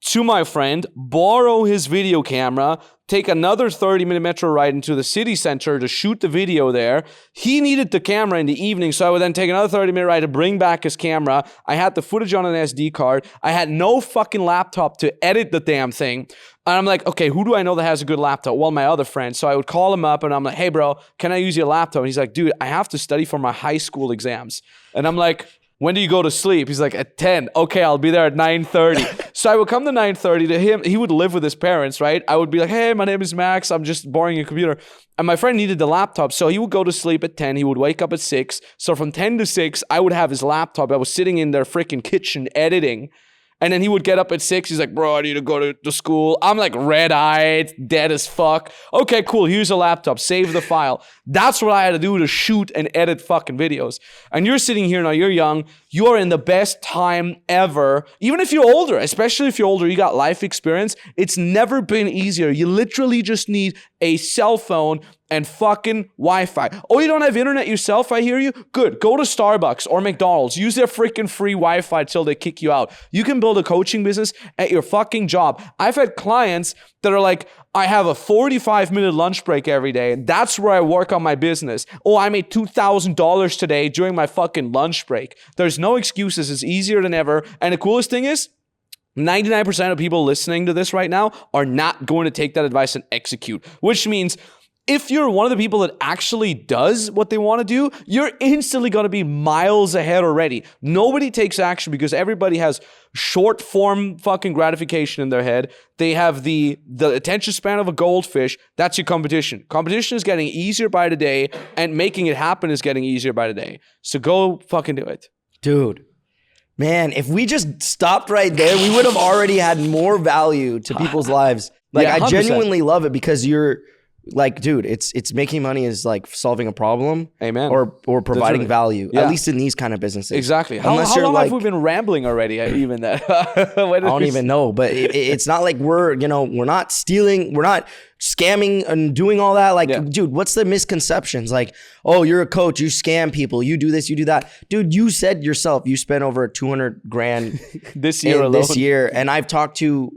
to my friend, borrow his video camera, take another 30-minute metro ride into the city center to shoot the video there. He needed the camera in the evening, so I would then take another 30-minute ride to bring back his camera. I had the footage on an SD card. I had no fucking laptop to edit the damn thing. And I'm like, okay, who do I know that has a good laptop? Well, my other friend. So I would call him up and I'm like, hey, bro, can I use your laptop? And he's like, dude, I have to study for my high school exams. And I'm like, when do you go to sleep? He's like, at 10. Okay, I'll be there at 9:30. So I would come to 9:30 to him. He would live with his parents, right? I would be like, hey, my name is Max. I'm just borrowing a computer. And my friend needed the laptop. So he would go to sleep at 10. He would wake up at 6. So from 10 to 6, I would have his laptop. I was sitting in their freaking kitchen editing. And then he would get up at 6. He's like, bro, I need to go to school. I'm like red-eyed, dead as fuck. Okay, cool. Here's a laptop. Save the file. That's what I had to do to shoot and edit fucking videos. And you're sitting here now. You're young. You are in the best time ever. Even if you're older, especially if you're older, you got life experience. It's never been easier. You literally just need a cell phone and fucking Wi-Fi. Oh, you don't have internet yourself, I hear you? Good. Go to Starbucks or McDonald's. Use their freaking free Wi-Fi till they kick you out. You can build a coaching business at your fucking job. I've had clients that are like, I have a 45-minute lunch break every day, and that's where I work on my business. Oh, I made $2,000 today during my fucking lunch break. There's no excuses. It's easier than ever. And the coolest thing is, 99% of people listening to this right now are not going to take that advice and execute, which means if you're one of the people that actually does what they want to do, you're instantly going to be miles ahead already. Nobody takes action because everybody has short form fucking gratification in their head. They have the attention span of a goldfish. That's your competition. Competition is getting easier by the day, and making it happen is getting easier by the day. So go fucking do it. Dude. Man, if we just stopped right there, we would have already had more value to people's lives. Like, Yeah, I genuinely love it because you're like, dude, it's making money is like solving a problem. Amen. Or providing Literally. value, Yeah. At least in these kind of businesses. Exactly. How Unless you're long like, have we been rambling already? Even that. I don't even know, but it's not like we're not stealing, we're not scamming and doing all that. Like, dude, what's the misconceptions? Like, oh, you're a coach, you scam people, you do this, you do that. Dude, you said yourself, you spent over 200 grand this year alone. And I've talked to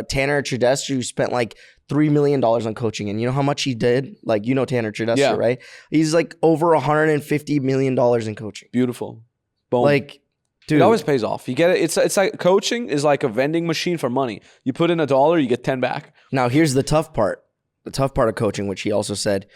Tanner Tedeschi, who spent like $3 million on coaching. And you know how much he did? Like, Tanner Tedeschi, right? He's like over $150 million in coaching. Beautiful. Boom. Like, dude. It always pays off. You get it. It's like coaching is like a vending machine for money. You put in $1, you get 10 back. Now, here's the tough part. The tough part of coaching, which he also said,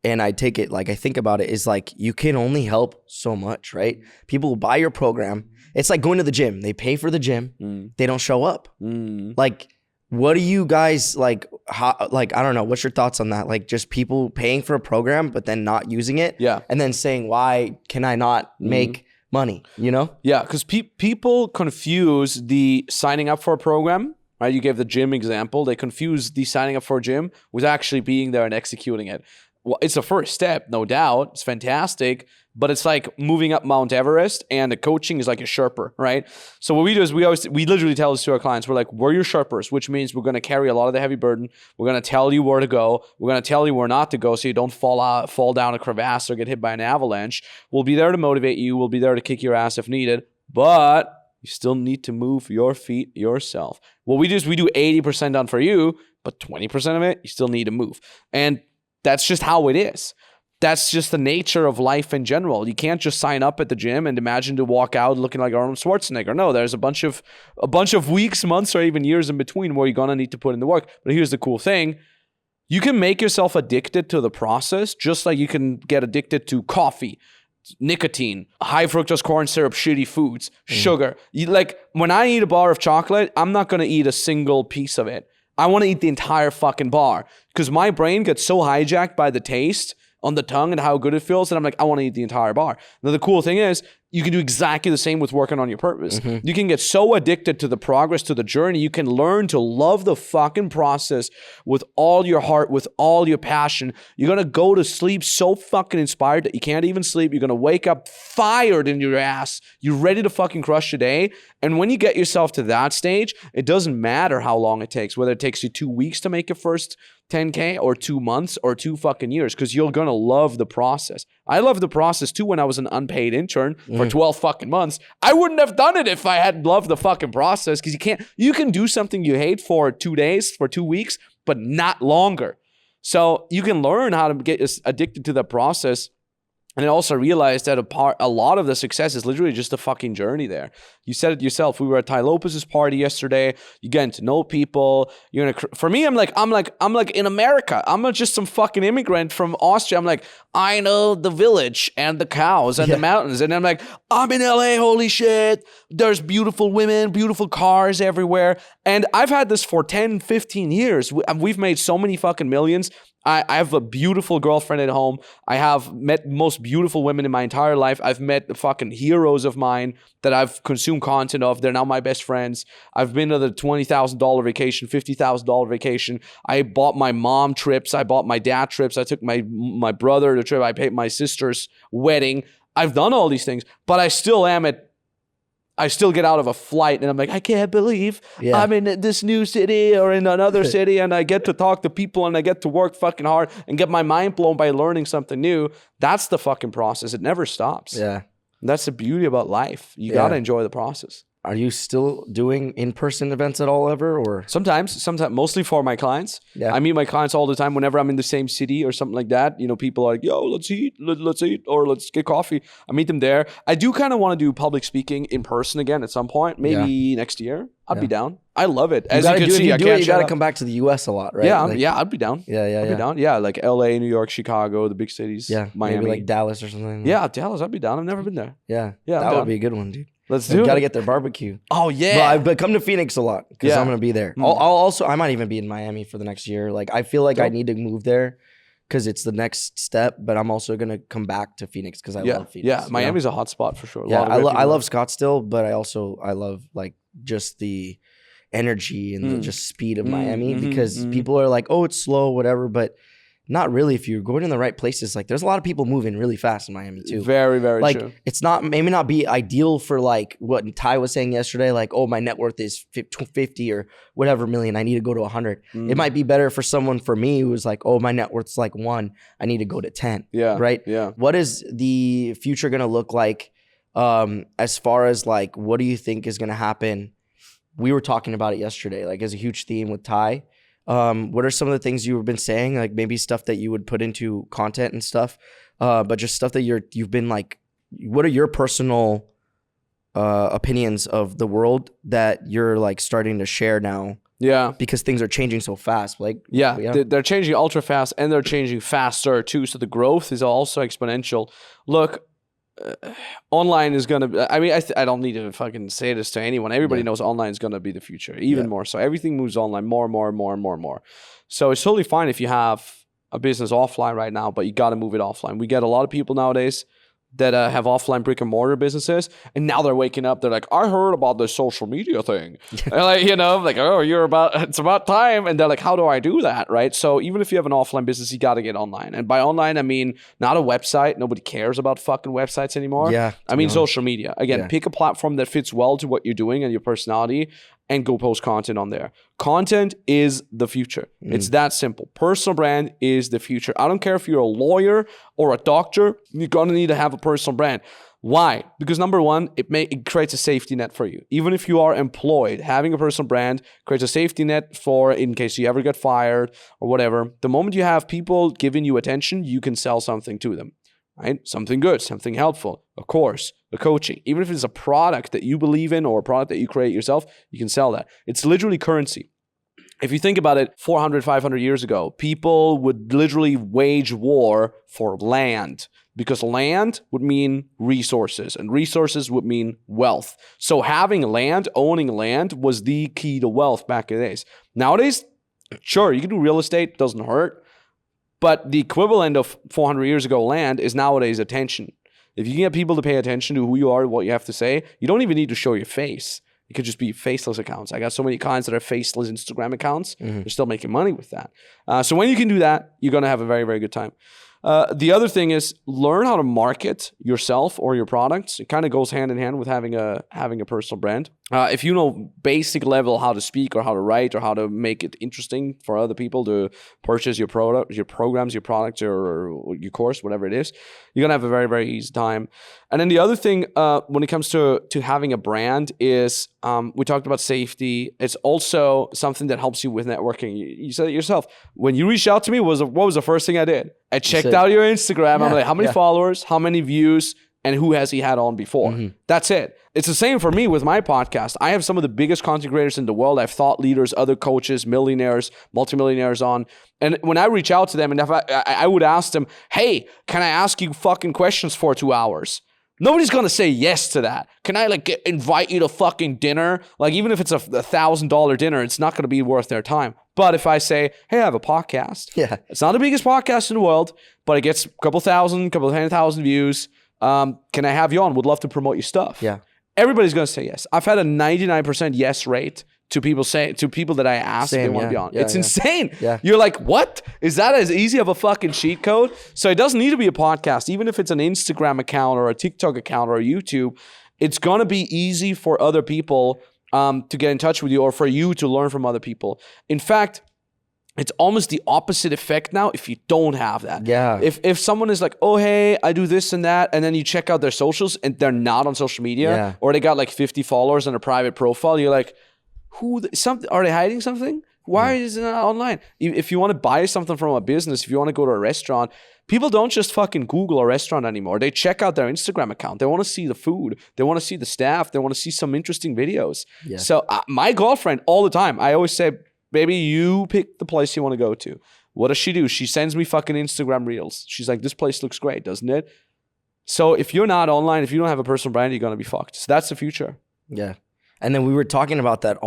and I take it, like I think about it, is like you can only help so much, right? People will buy your program. It's like going to the gym. They pay for the gym. They don't show up. Like, what do you guys like? I don't know. What's your thoughts on that? Like, just people paying for a program but then not using it, and then saying, "Why can I not make money?" Yeah, because people confuse the signing up for a program. Right? You gave the gym example. They confuse the signing up for a gym with actually being there and executing it. Well, it's a first step, no doubt. It's fantastic. But it's like moving up Mount Everest, and the coaching is like a Sherpa, right? So what we do is we literally tell this to our clients. We're like, we're your Sherpas, which means we're going to carry a lot of the heavy burden. We're going to tell you where to go. We're going to tell you where not to go so you don't fall down a crevasse or get hit by an avalanche. We'll be there to motivate you. We'll be there to kick your ass if needed. But you still need to move your feet yourself. What we do is we do 80% done for you, but 20% of it, you still need to move. And that's just how it is. That's just the nature of life in general. You can't just sign up at the gym and imagine to walk out looking like Arnold Schwarzenegger. No, there's a bunch of weeks, months, or even years in between where you're gonna need to put in the work. But here's the cool thing. You can make yourself addicted to the process just like you can get addicted to coffee, nicotine, high fructose corn syrup, shitty foods, sugar. Like when I eat a bar of chocolate, I'm not gonna eat a single piece of it. I want to eat the entire fucking bar because my brain gets so hijacked by the taste on the tongue and how good it feels that I'm like, I want to eat the entire bar. Now the cool thing is you can do exactly the same with working on your purpose. You can get so addicted to the progress, to the journey, you can learn to love the fucking process with all your heart, with all your passion. You're going to go to sleep so fucking inspired that you can't even sleep. You're going to wake up fired in your ass. You're ready to fucking crush your day. And when you get yourself to that stage, it doesn't matter how long it takes, whether it takes you 2 weeks to make your first 10K or 2 months or 2 fucking years, because you're going to love the process. I loved the process too when I was an unpaid intern for 12 fucking months. I wouldn't have done it if I hadn't loved the fucking process, because you can do something you hate for 2 days, for 2 weeks, but not longer. So you can learn how to get addicted to the process. And I also realized that a lot of the success is literally just a fucking journey there. You said it yourself. We were at Ty Lopez's party yesterday. You're getting to know people. For me, I'm like in America. I'm not just some fucking immigrant from Austria. I'm like, I know the village and the cows and the mountains. And I'm like, I'm in LA. Holy shit. There's beautiful women, beautiful cars everywhere. And I've had this for 10, 15 years. We've made so many fucking millions. I have a beautiful girlfriend at home. I have met most beautiful women in my entire life. I've met the fucking heroes of mine that I've consumed content of. They're now my best friends. I've been to the $20,000 vacation, $50,000 vacation. I bought my mom trips. I bought my dad trips. I took my brother the trip. I paid my sister's wedding. I've done all these things, but I still get out of a flight and I'm like, I can't believe I'm in this new city or in another city, and I get to talk to people and I get to work fucking hard and get my mind blown by learning something new. That's the fucking process. It never stops. Yeah. And that's the beauty about life. You got to enjoy the process. Are you still doing in-person events at all ever, or? Sometimes, mostly for my clients. Yeah. I meet my clients all the time whenever I'm in the same city or something like that. You know, people are like, yo, let's eat, or let's get coffee. I meet them there. I do kind of want to do public speaking in person again at some point, maybe next year. I'd be down. I love it. As you can see, I can't. You got to come back to the US a lot, right? Yeah, I'd be down. I'd be down. Yeah, like LA, New York, Chicago, the big cities. Yeah, Miami, maybe like Dallas or something. Yeah, Dallas. I'd be down. I've never been there. Yeah, that would be a good one, dude. Let's do it. Got to get their barbecue. Oh yeah. But come to Phoenix a lot because I'm gonna be there. I might even be in Miami for the next year. Like I feel like I need to move there because it's the next step. But I'm also gonna come back to Phoenix because I love Phoenix. Yeah, Miami's a hot spot for sure. I love Scottsdale, but I love like just the energy and the just speed of Miami because people are like, oh, it's slow, whatever. But not really. If you're going in the right places, like there's a lot of people moving really fast in Miami too. Very, very like, true. it's maybe not be ideal for like what Ty was saying yesterday, like, oh, my net worth is 50 or whatever million, I need to go to 100. It might be better for someone, for me, who was like, oh, my net worth's like 1, I need to go to 10. Yeah. Right? Yeah. What is the future going to look like as far as like, what do you think is going to happen? We were talking about it yesterday, like as a huge theme with Ty. What are some of the things you've been saying? Like maybe stuff that you would put into content and stuff, but just stuff that you've been like, what are your personal opinions of the world that you're like starting to share now? Yeah. Because things are changing so fast. Like, they're changing ultra fast and they're changing faster too. So the growth is also exponential. Look, online is going to, I mean, I don't need to fucking say this to anyone. Everybody knows online is going to be the future, even more. So everything moves online more and more and more and more and more. So it's totally fine if you have a business offline right now, but you got to move it offline. We get a lot of people nowadays that have offline brick and mortar businesses, and now they're waking up. They're like, I heard about this social media thing. And like, you know, like, oh, it's about time. And they're like, how do I do that? Right. So even if you have an offline business, you got to get online. And by online, I mean, not a website. Nobody cares about fucking websites anymore. Yeah. I mean, social media. Again, pick a platform that fits well to what you're doing and your personality, and go post content on there. Content is the future. It's that simple. Personal brand is the future. I don't care if you're a lawyer or a doctor, you're gonna need to have a personal brand. Why? Because number one, it creates a safety net for you. Even if you are employed, having a personal brand creates a safety net for in case you ever get fired or whatever. The moment you have people giving you attention, you can sell something to them. Right? Something good, something helpful, a course, a coaching. Even if it's a product that you believe in or a product that you create yourself, you can sell that. It's literally currency. If you think about it, 400, 500 years ago, people would literally wage war for land, because land would mean resources and resources would mean wealth. So having land, owning land was the key to wealth back in the days. Nowadays, sure, you can do real estate, doesn't hurt. But the equivalent of 400 years ago land is nowadays attention. If you can get people to pay attention to who you are, what you have to say, you don't even need to show your face. It could just be faceless accounts. I got so many clients that are faceless Instagram accounts. They're still making money with that. So when you can do that, you're going to have a very, very good time. The other thing is learn how to market yourself or your products. It kind of goes hand in hand with having a personal brand. If you know basic level how to speak or how to write or how to make it interesting for other people to purchase your product, your programs, your products, or your course, whatever it is, you're gonna have a very, very easy time. And then the other thing when it comes to having a brand is we talked about safety. It's also something that helps you with networking. You said it yourself. When you reached out to me, what was the first thing I did? I checked out your Instagram. I'm like, how many followers, how many views, and who has he had on before? That's it. It's the same for me with my podcast. I have some of the biggest content creators in the world. I have thought leaders, other coaches, millionaires, multimillionaires on. And when I reach out to them, and if I would ask them, hey, can I ask you fucking questions for 2 hours? Nobody's going to say yes to that. Can I invite you to fucking dinner? Like, even if it's a $1,000 dinner, it's not going to be worth their time. But if I say, hey, I have a podcast. Yeah. It's not the biggest podcast in the world, but it gets a couple 10,000 views. Can I have you on? Would love to promote your stuff. Yeah. Everybody's going to say yes. I've had a 99% yes rate to people that I asked if they want to be on. It's insane. Yeah. You're like, what? Is that as easy of a fucking cheat code? So it doesn't need to be a podcast. Even if it's an Instagram account or a TikTok account or a YouTube, it's going to be easy for other people to get in touch with you or for you to learn from other people. In fact, it's almost the opposite effect now if you don't have that. Yeah. If someone is like, oh, hey, I do this and that, and then you check out their socials and they're not on social media, or they got like 50 followers on a private profile, you're like, are they hiding something? Why is it not online? If you want to buy something from a business, if you want to go to a restaurant, people don't just fucking Google a restaurant anymore. They check out their Instagram account. They want to see the food. They want to see the staff. They want to see some interesting videos. Yeah. So my girlfriend, all the time, I always say, baby, you pick the place you want to go to. What does she do? She sends me fucking Instagram reels. She's like, this place looks great, doesn't it? So if you're not online, if you don't have a personal brand, you're going to be fucked. So that's the future. Yeah. And then we were talking about that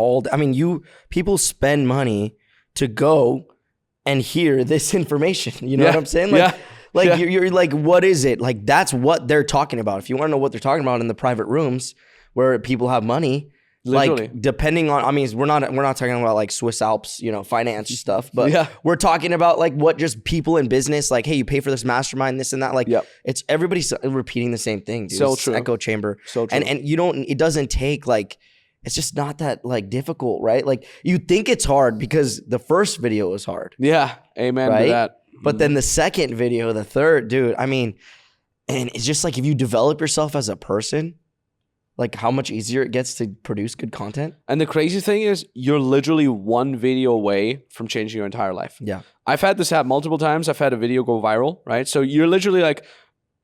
people spend money to go and hear this information. You know what I'm saying? You're like, what is it? Like, that's what they're talking about. If you want to know what they're talking about in the private rooms where people have money, Literally. Like depending on, I mean, we're not talking about like Swiss Alps, you know, finance stuff, but Yeah. we're talking about like what just people in business, like, hey, you pay for this mastermind, this and that. Like, Yep. it's everybody's repeating the same thing, dude. So It's true. echo chamber. So true. And you don't, it doesn't take like, it's just not that like difficult, right? Like you think it's hard because the first video was hard, Yeah. Amen right? to that. But then the second video, the third, dude, I mean, and it's just like if you develop yourself as a person, like how much easier it gets to produce good content. And the crazy thing is, you're literally one video away from changing your entire life. Yeah. I've had this happen multiple times. I've had a video go viral, right? So you're literally like,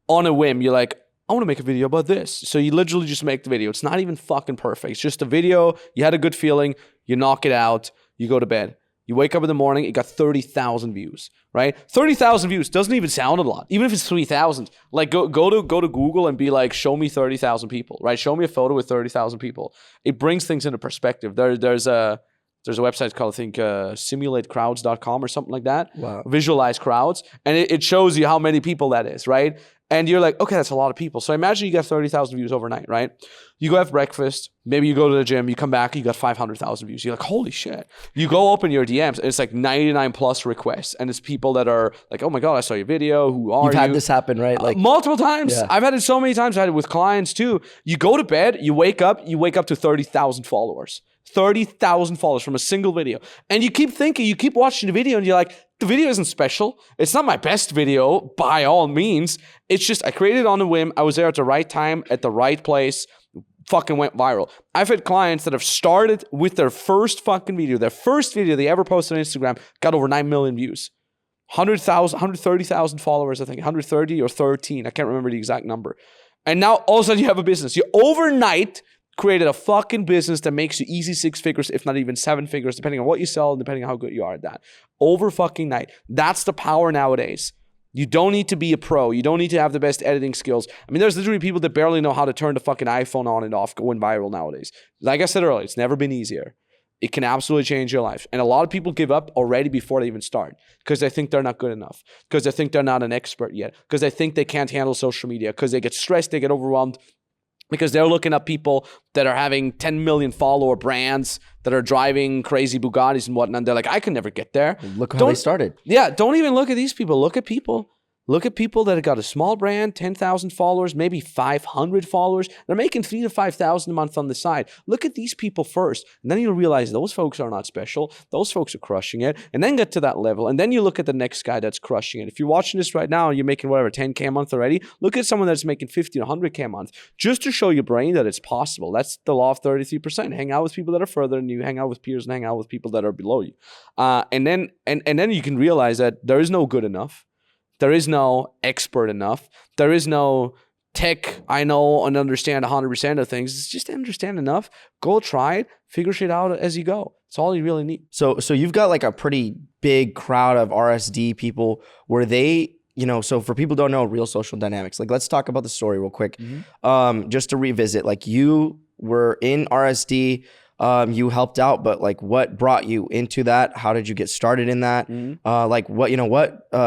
on a whim, you're like, I want to make a video about this. So you literally just make the video. It's not even fucking perfect. It's just a video. You had a good feeling. You knock it out. You go to bed. You wake up in the morning, it got 30,000 views, right? 30,000 views doesn't even sound a lot. Even if it's 3,000, like go to Google and be like, show me 30,000 people, right? Show me a photo with 30,000 people. It brings things into perspective. There's a website called, I think, simulatecrowds.com or something like that. Wow. Visualize crowds. And it shows you how many people that is, right? And you're like, okay, that's a lot of people. So imagine you get 30,000 views overnight, right? You go have breakfast. Maybe you go to the gym. You come back. You got 500,000 views. You're like, holy shit. You go open your DMs. And it's like 99 plus requests. And it's people that are like, oh my God, I saw your video. Who are you? You've had this happen, right? Like multiple times. Yeah. I've had it so many times. I had it with clients too. You go to bed. You wake up to 30,000 followers. 30,000 followers from a single video. And you keep thinking, you keep watching the video and you're like, the video isn't special. It's not my best video by all means. It's just I created it on a whim. I was there at the right time, at the right place. Fucking went viral. I've had clients that have started with their first fucking video. Their first video they ever posted on Instagram got over 9 million views. 130,000 followers, I think. 130 or 13. I can't remember the exact number. And now all of a sudden you have a business. You overnight created a fucking business that makes you easy 6 figures, if not even 7 figures, depending on what you sell, depending on how good you are at that. Over fucking night. That's the power nowadays. You don't need to be a pro. You don't need to have the best editing skills. I mean, there's literally people that barely know how to turn the fucking iPhone on and off going viral nowadays. Like I said earlier, it's never been easier. It can absolutely change your life. And a lot of people give up already before they even start because they think they're not good enough, because they think they're not an expert yet, because they think they can't handle social media, because they get stressed, they get overwhelmed, because they're looking up people that are having 10 million follower brands that are driving crazy Bugattis and whatnot. They're like, I can never get there. look how they started. Yeah, don't even look at these people. Look at people. Look at people that have got a small brand, 10,000 followers, maybe 500 followers. They're making 3,000 to 5,000 a month on the side. Look at these people first. And then you'll realize those folks are not special. Those folks are crushing it. And then get to that level. And then you look at the next guy that's crushing it. If you're watching this right now and you're making whatever, 10K a month already, look at someone that's making 50 to 100K a month, just to show your brain that it's possible. That's the law of 33%. Hang out with people that are further than you, hang out with peers, and hang out with people that are below you. And then you can realize that there is no good enough. There is no expert enough. There is no tech, I know and understand 100% of things. It's just understand enough. Go try it. Figure shit out as you go. That's all you really need. So you've got like a pretty big crowd of RSD people where they, you know, so for people who don't know real social dynamics, like let's talk about the story real quick. Just to revisit, like you were in RSD, you helped out, but like what brought you into that? How did you get started in that? Like what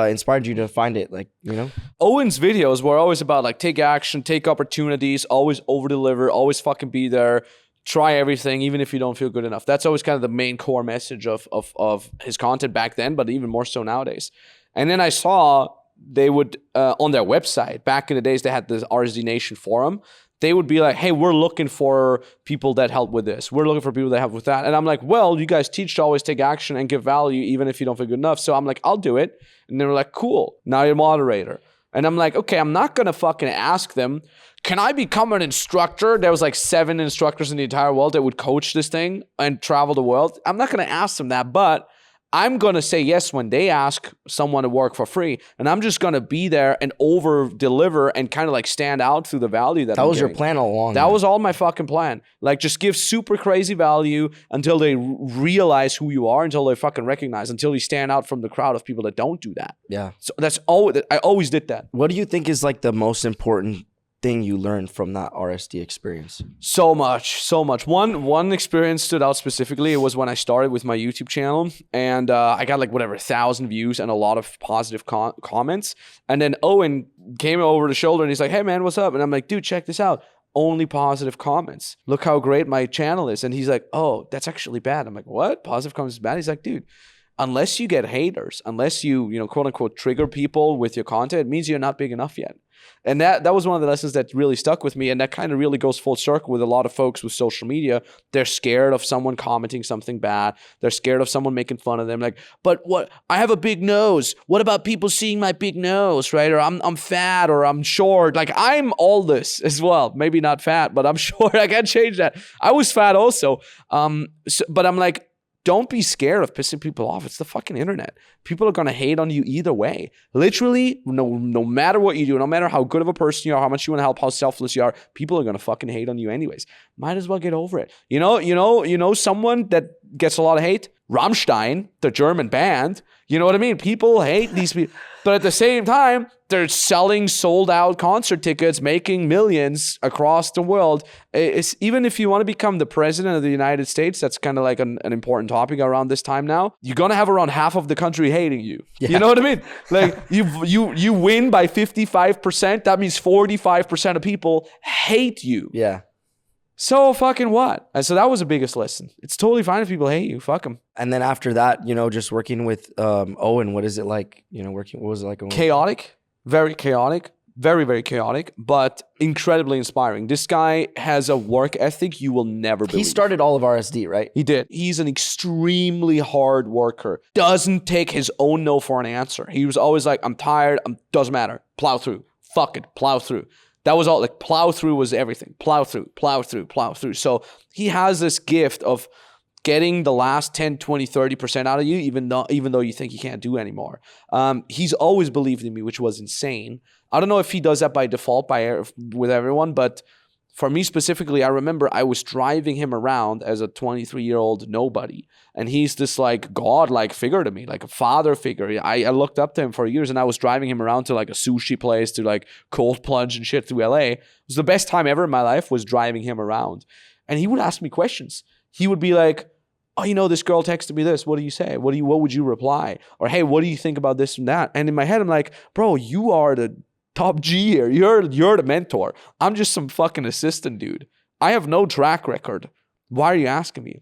inspired you to find it? Like, you know, Owen's videos were always about like take action, take opportunities, always over deliver, always fucking be there, try everything, even if you don't feel good enough. That's always kind of the main core message of his content back then, but even more so nowadays. And then I saw they would on their website back in the days, they had this RSD Nation forum. They would be like, hey, we're looking for people that help with this. We're looking for people that help with that. And I'm like, well, you guys teach to always take action and give value, even if you don't feel good enough. So I'm like, I'll do it. And they were like, cool. Now you're moderator. And I'm like, okay, I'm not going to fucking ask them, can I become an instructor? There was like 7 instructors in the entire world that would coach this thing and travel the world. I'm not going to ask them that, but I'm going to say yes when they ask someone to work for free. And I'm just going to be there and over deliver and kind of like stand out through the value that I'm was your getting. plan all along. That was all my fucking plan. Like just give super crazy value until they realize who you are, until they fucking recognize, until you stand out from the crowd of people that don't do that. Yeah. So that's all. I always did that. What do you think is like the most important thing you learned from that RSD experience? So much. One experience stood out specifically. It was when I started with my YouTube channel, and I got like 1,000 views and a lot of positive comments. And then Owen came over the shoulder and he's like, hey man, what's up? And I'm like, dude, check this out. only positive comments. Look how great my channel is. And he's like, oh, that's actually bad. I'm like, what? Positive comments is bad? He's like, dude, unless you get haters, unless you quote unquote trigger people with your content, it means you're not big enough yet. And that was one of the lessons that really stuck with me. And that kind of really goes full circle with a lot of folks with social media. They're scared of someone commenting something bad. They're scared of someone making fun of them. Like, but what? I have a big nose. What about people seeing my big nose, right? Or I'm fat, or I'm short. Like, I'm all this as well. Maybe not fat, but I'm short. I can't change that. I was fat also. But I'm like, don't be scared of pissing people off. It's the fucking internet. People are going to hate on you either way. Literally, no matter what you do, no matter how good of a person you are, how much you want to help, how selfless you are, people are going to fucking hate on you anyways. Might as well get over it. You know someone that gets a lot of hate? Rammstein, the German band. You know what I mean? People hate these people. But at the same time, they're selling sold out concert tickets, making millions across the world. It's, even if you want to become the president of the United States, that's kind of like an important topic around this time now. You're going to have around half of the country hating you. Yeah. You know what I mean? Like you win by 55%. That means 45% of people hate you. Yeah. So fucking what? And so that was the biggest lesson. It's totally fine if people hate you. Fuck them. And then after that, just working with Owen, what is it like? What was it like? Owen? Chaotic, very chaotic, very, very chaotic, but incredibly inspiring. This guy has a work ethic you will never believe. He started all of RSD, right? He did. He's an extremely hard worker. Doesn't take his own no for an answer. He was always like, I'm tired. Doesn't matter. Plow through. Fuck it. Plow through. That was all, like, plow through was everything. Plow through, plow through, plow through. So he has this gift of getting the last 10, 20, 30% out of you, even though you think you can't do anymore. He's always believed in me, which was insane. I don't know if he does that by default with everyone, but for me specifically, I remember I was driving him around as a 23-year-old nobody. And he's this like God-like figure to me, like a father figure. I looked up to him for years, and I was driving him around to like a sushi place, to like cold plunge and shit through LA. It was the best time ever in my life, was driving him around. And he would ask me questions. He would be like, oh, this girl texted me this. What do you say? What would you reply? Or, hey, what do you think about this and that? And in my head, I'm like, bro, you are the top G here. You're the mentor. I'm just some fucking assistant dude. I have no track record. Why are you asking me?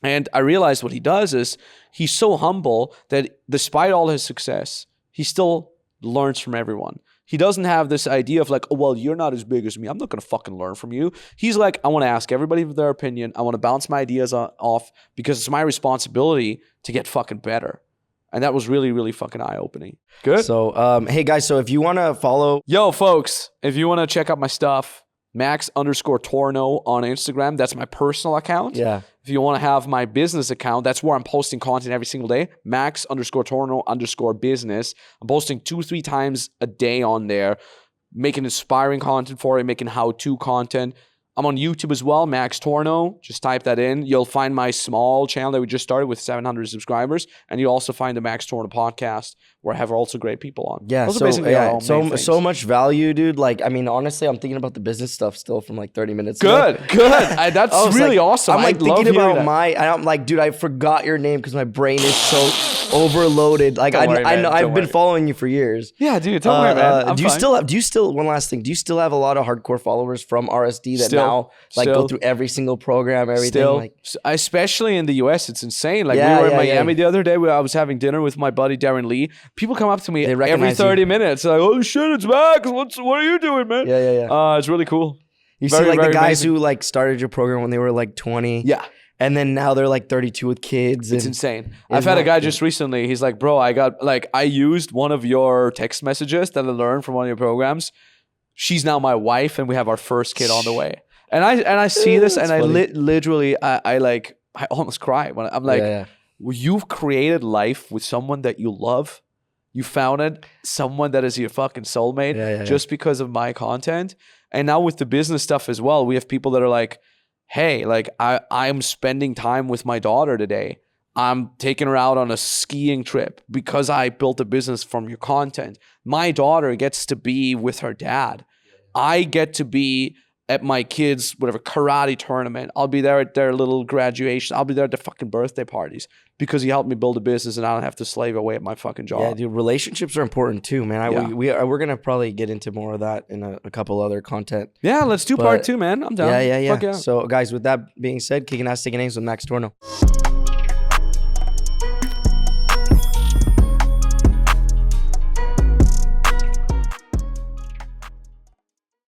And I realized what he does is he's so humble that despite all his success, he still learns from everyone. He doesn't have this idea of like, oh, well, you're not as big as me. I'm not going to fucking learn from you. He's like, I want to ask everybody their opinion. I want to bounce my ideas off because it's my responsibility to get fucking better. And that was really, really fucking eye-opening. Good. So, hey guys, so if you want to follow... Yo, folks, if you want to check out my stuff, Max_Tornow on Instagram. That's my personal account. Yeah. If you want to have my business account, that's where I'm posting content every single day. Max_Tornow_business. I'm posting 2-3 times a day on there, making inspiring content for it, making how-to content. I'm on YouTube as well, Max Tornow. Just type that in. You'll find my small channel that we just started with 700 subscribers. And you'll also find the Max Tornow podcast, where I have also great people on. Yeah, so much value, dude. Like, I mean, honestly, I'm thinking about the business stuff still from like 30 minutes ago. Good. That's really awesome. I'm like thinking about I'm like, dude, I forgot your name because my brain is so overloaded. Like, I've been following you for years. Yeah, dude, don't worry, man. Do you still, one last thing, do you still have a lot of hardcore followers from RSD that now go through every single program, everything? Like, especially in the US, it's insane. Like, we were in Miami the other day where I was having dinner with my buddy Darren Lee. People come up to me every 30 minutes. Like, oh shit, it's Max. What are you doing, man? Yeah. It's really cool. You see like the guys who like started your program when they were like 20. Yeah. And then now they're like 32 with kids. It's insane. I've had a guy just recently. He's like, bro, I used one of your text messages that I learned from one of your programs. She's now my wife, and we have our first kid on the way. And I see this, and I literally almost cry when I'm like, well, you've created life with someone that you love. You founded someone that is your fucking soulmate just because of my content. And now with the business stuff as well, we have people that are like, hey, like I'm spending time with my daughter today. I'm taking her out on a skiing trip because I built a business from your content. My daughter gets to be with her dad. I get to be at my kids' whatever karate tournament. I'll be there at their little graduation. I'll be there at their fucking birthday parties because he helped me build a business and I don't have to slave away at my fucking job. Yeah, dude, relationships are important too, man. We're gonna probably get into more of that in a couple other content. Yeah, let's do part 2, man. I'm down. Yeah. Fuck yeah. So, guys, with that being said, Kickin' Ass Taking Names with Max Tornow.